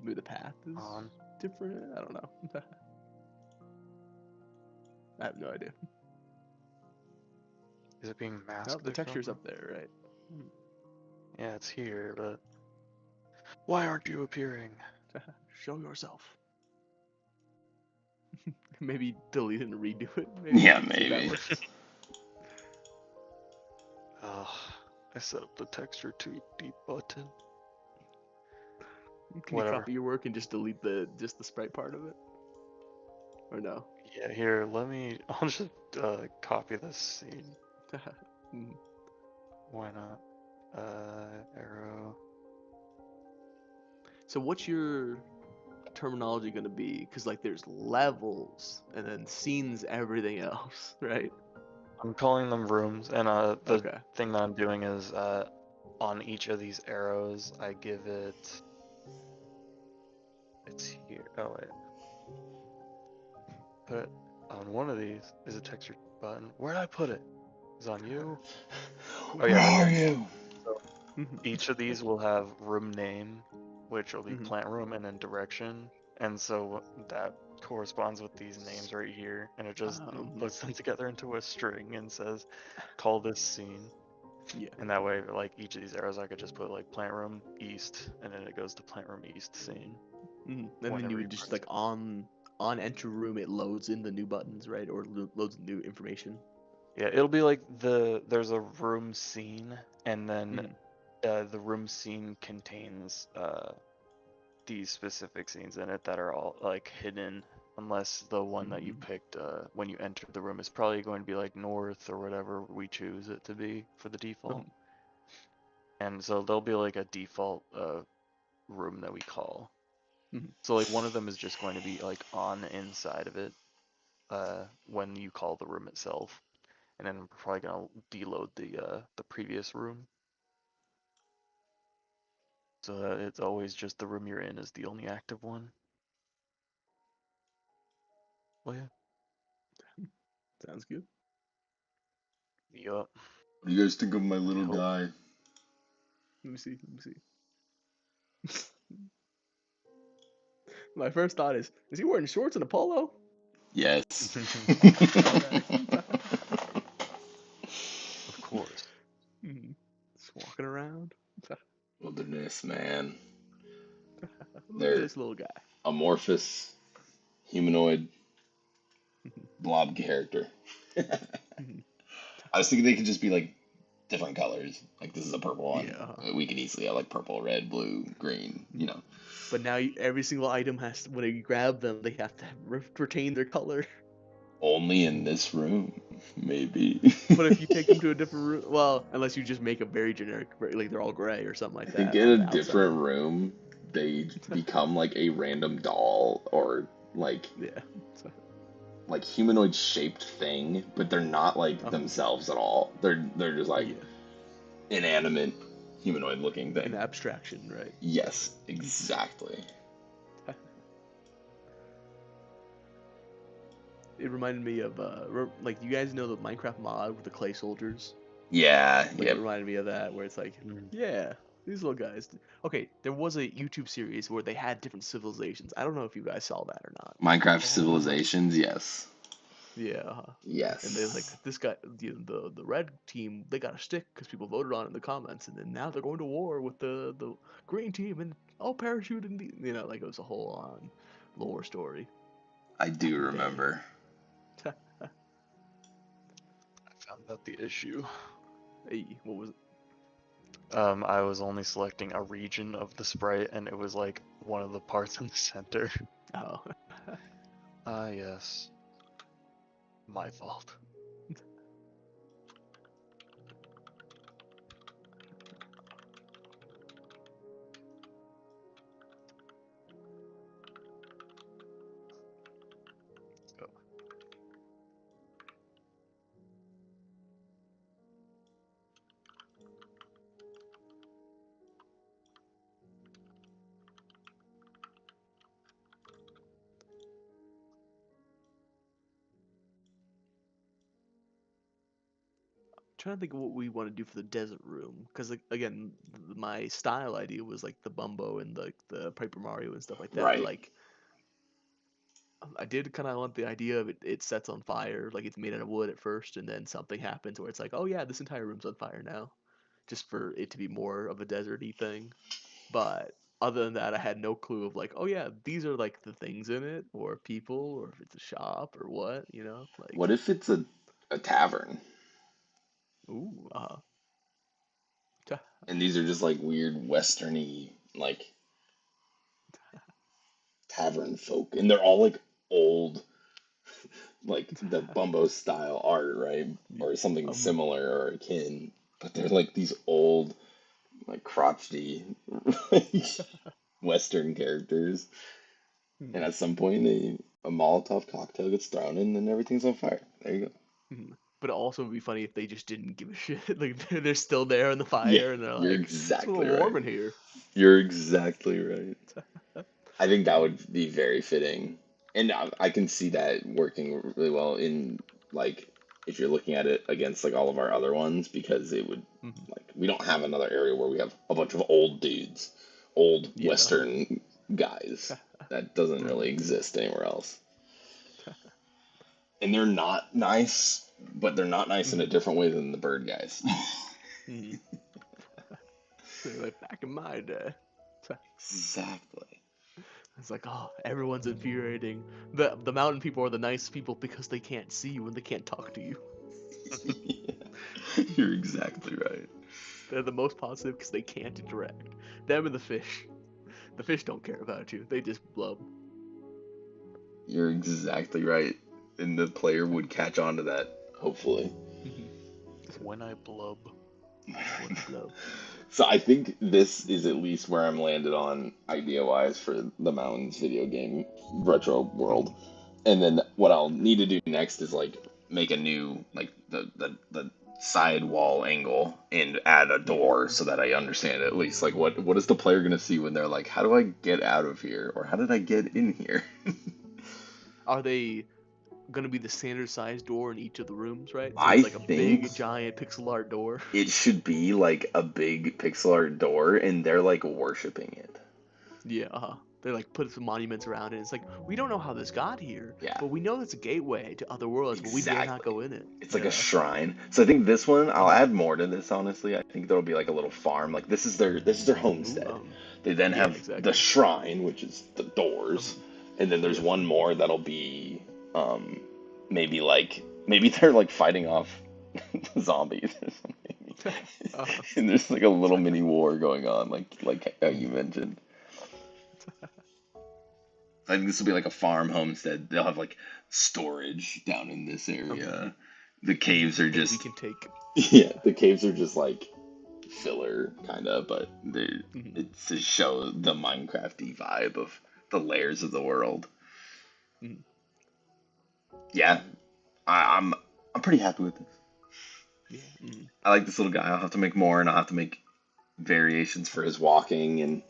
maybe the path is on. different. I don't know. I have no idea. Is it being No, masked the or texture's something? up there, right? Yeah, it's here, but why aren't you appearing? Show yourself. Maybe delete and redo it. Maybe Yeah, see if that maybe. works. Ugh, I set up the texture too deep button. Can you Whatever. copy your work and just delete the sprite part of it? Or no? Yeah, here, I'll just copy this scene. Mm. Why not? Arrow. So what's your terminology gonna be? Because like there's levels and then scenes, everything else, right? I'm calling them rooms, and the Okay. thing that I'm doing is on each of these arrows, I give it. It's here. Oh wait. Put it on one of these is a texture button. Where did I put it? Is it on you? Oh Where yeah, right are here. you? So each of these will have room name, which will be Mhm. plant room, and then direction. And so that corresponds with these names right here, and it just puts them together into a string and says, call this scene. Yeah. And that way, like each of these arrows, I could just put like plant room east, and then it goes to plant room east scene. And then Whenever you you would just press like on enter room, it loads in the new buttons, right? Or loads new information. Yeah, it'll be like there's a room scene, and then Mhm. the room scene contains these specific scenes in it that are all like hidden, unless the one that you picked when you entered the room is probably going to be like north or whatever we choose it to be for the default. And so there'll be like a default room that we call. Mhm. So like one of them is just going to be like on the inside of it when you call the room itself, and then we're probably gonna deload the previous room. it's always just the room you're in is the only active one. Well, yeah. Sounds good. Yup. What do you guys think of my little Hope- guy? Let me see. My first thought is he wearing shorts and a polo? Yes. Of course. Just walking around. Wilderness, man. Look They're at this little guy. amorphous, humanoid, blob character. I was thinking they could just be like different colors. Like this is a purple one. Yeah. We can easily have like purple, red, blue, green. You know. But now every single item has to, when you grab them, they have to retain their color. Only in this room, maybe. But if you take them to a different room, well, unless you just make a very generic, like they're all gray or something like I think that. in on a the outside. different room, they become like a random doll or like Yeah. like humanoid shaped thing, but they're not like themselves at all. They're just like inanimate humanoid looking thing. An abstraction, right? Yes, exactly. It reminded me of like you guys know the Minecraft mod with the clay soldiers. Yeah, Like yep. it reminded me of that, where it's like, yeah, these little guys. Okay, there was a YouTube series where they had different civilizations. I don't know if you guys saw that or not. Minecraft Civilizations, yes. Yeah. Yes. And then like this guy, the red team, they got a stick because people voted on it in the comments, and then now they're going to war with the green team, and I'll parachute in the, like it was a whole on lore story. I do remember. I found out the issue. Hey, what was it? I was only selecting a region of the sprite, and it was like one of the parts in the center. Oh. Ah, yes. My fault. Trying to think of what we want to do for the desert room, because like, again, my style idea was like the Bumbo and the Paper Mario and stuff like that. Right. Like, I did kind of want the idea of it sets on fire, like it's made out of wood at first, and then something happens where it's like, oh yeah, this entire room's on fire now, just for it to be more of a deserty thing. But other than that, I had no clue of like, oh yeah, these are like the things in it, or people, or if it's a shop, or what, like. What if it's a tavern? Ooh, And these are just like weird westerny like tavern folk, and they're all like old, like the Bumbo style art, right? Or something similar or akin. But they're like these old, like crotchety, western characters. And at some point, a Molotov cocktail gets thrown in, and everything's on fire. There you go. But it also would be funny if they just didn't give a shit. Like they're still there in the fire, Yeah, and they're you're like, exactly "It's a little warm right. in here." You're exactly right. I think that would be very fitting, and I can see that working really well in like if you're looking at it against like all of our other ones, because it would like we don't have another area where we have a bunch of old dudes, old Yeah. Western guys. That doesn't really exist anywhere else. And they're not nice, but they're not nice in a different way than the bird guys. They're like back in my day. Exactly. It's like, oh, everyone's infuriating. The mountain people are the nice people because they can't see you and they can't talk to you. Yeah, you're exactly right. They're the most positive because they can't interact. Them and the fish. The fish don't care about you. They just blub. You're exactly right. And the player would catch on to that, hopefully. When I blub. So I think this is at least where I'm landed on idea-wise for the Mountains video game retro world. And then what I'll need to do next is like make a new like the side wall angle and add a door so that I understand at least like what is the player gonna see when they're like, how do I get out of here? Or how did I get in here? Are they gonna be the standard size door in each of the rooms, right? So I it's like a think big, giant pixel art door. it should be like a big pixel art door and they're like worshiping it. Yeah, they like put some monuments around it. It's like we don't know how this got here, Yeah. but we know it's a gateway to other worlds, but we dare not Exactly. go in it. It's like Yeah. a shrine. So I think this one I'll add more to this honestly. I think there'll be like a little farm. Like this is their homestead. Ooh, They then yeah, have exactly. the shrine, which is the doors, and then there's Yeah. one more that'll be maybe they're like fighting off zombies or something. And there's like a little mini war going on, like how you mentioned. I think this will be like a farm homestead. They'll have like storage down in this area. The caves are Things just we can take. yeah, the caves are just like filler kind of, but Mhm. it's to show the Minecrafty vibe of the layers of the world. Mhm. Yeah, I'm pretty happy with this. Yeah. Mhm. I like this little guy. I'll have to make more, and I'll have to make variations for his walking and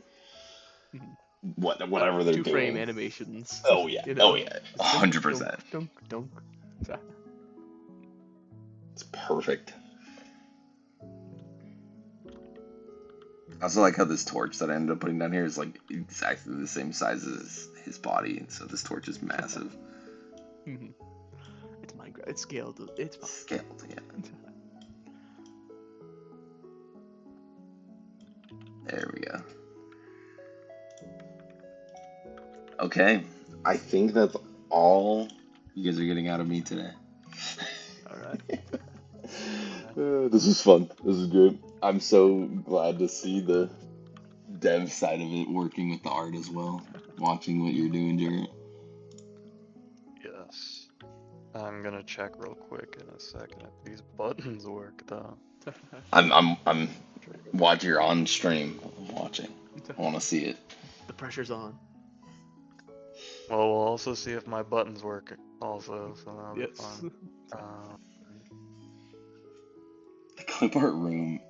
Mhm. whatever they're 2-frame doing. animations. Oh yeah, You know. oh yeah, It's dunk, 100%. Dunk, dunk, dunk. It's perfect. I also like how this torch that I ended up putting down here is like exactly the same size as his body, so this torch is massive. Mhm. It's Minecraft. It's scaled. It's fine. Scaled, yeah. There we go. Okay, I think that's all you guys are getting out of me today. All right. This was fun. This is good. I'm so glad to see the dev side of it working with the art as well. Watching what you're doing, Jarrett. Yes. I'm gonna check real quick in a second if these buttons work though. I'm watching. You're on stream. I'm watching. I want to see it. The pressure's on. Well, we'll also see if my buttons work also, so that'll be Yes. fun. The clip art room,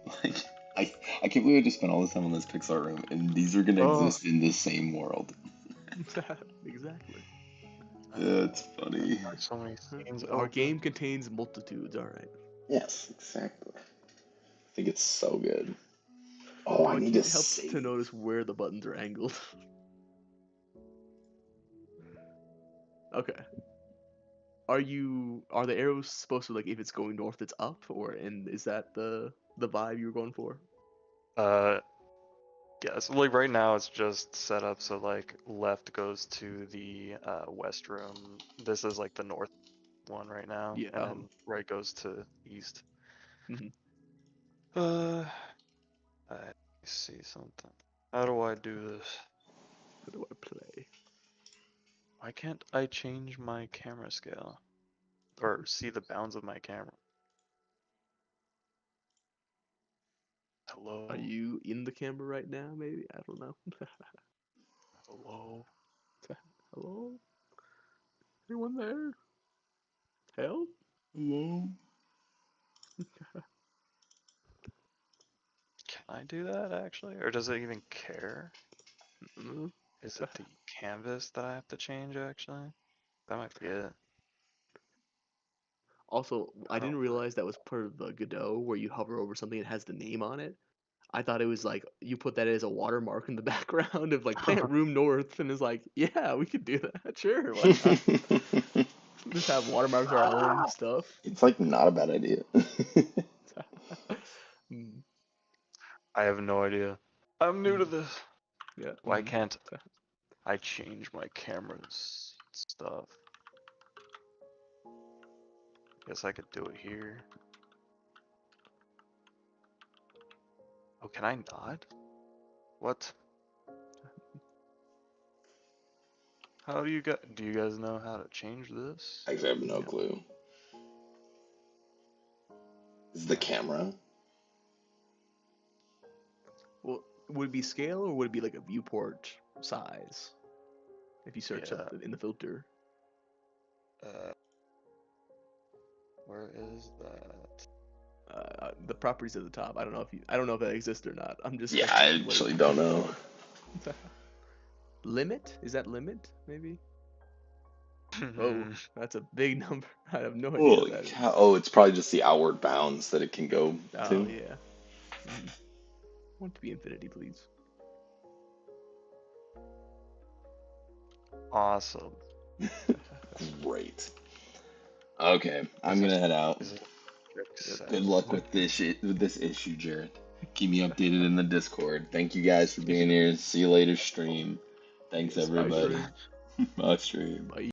like I can't believe I just spent all this time on this Pixar room, and these are gonna Oh. exist in the same world. Exactly. It's funny. So many scenes. Our open. game contains multitudes. All right. Yes, exactly. I think it's so good. Oh, I But need it to helps save. to notice where the buttons are angled. Okay. Are the arrows supposed to, like, if it's going north it's up, and is that the vibe you were going for? Yeah, so like right now it's just set up so like left goes to the west room. This is like the north one right now. Yeah. And then right goes to east. Mhm. I see something. How do I do this? How do I play? Why can't I change my camera scale? Or see the bounds of my camera? Hello? Are you in the camera right now? Maybe, I don't know. Hello? Hello? Anyone there? Help? Hello? Can I do that actually? Or does it even care? Mm. Is it the canvas that I have to change actually? That might be it. Also, I didn't Oh. realize that was part of the Godot, where you hover over something that has the name on it. I thought it was like you put that as a watermark in the background of like plant room north, and it's like, yeah, we could do that. Sure, why not? Just have watermarks our own stuff. It's like not a bad idea. Mm, I have no idea. I'm new to this. yeah. Why can't I change my camera's stuff? Guess I could do it here. Oh, can I not? What? How do you guys know how to change this? I have no clue. Is the camera? Well, would it be scale or would it be like a viewport size? If you search up in the filter. Where is that? The properties at the top. I don't know if that exists or not. I'm just Yeah, I speculating what actually it don't could be know. called. Limit? Is that limit? Maybe. Oh, that's a big number. I have no idea what Holy that is. cow! Oh, it's probably just the outward bounds that it can go Oh to. yeah. Mhm. Want it to be infinity, please. Awesome. Great. Okay, I'm This gonna is head out. this is a trick set. Good luck with this issue, Jared. Keep me updated in the Discord. Thank you guys for being here. See you later, stream. Thanks Yes, bye, everybody. stream. Bye, stream. Bye.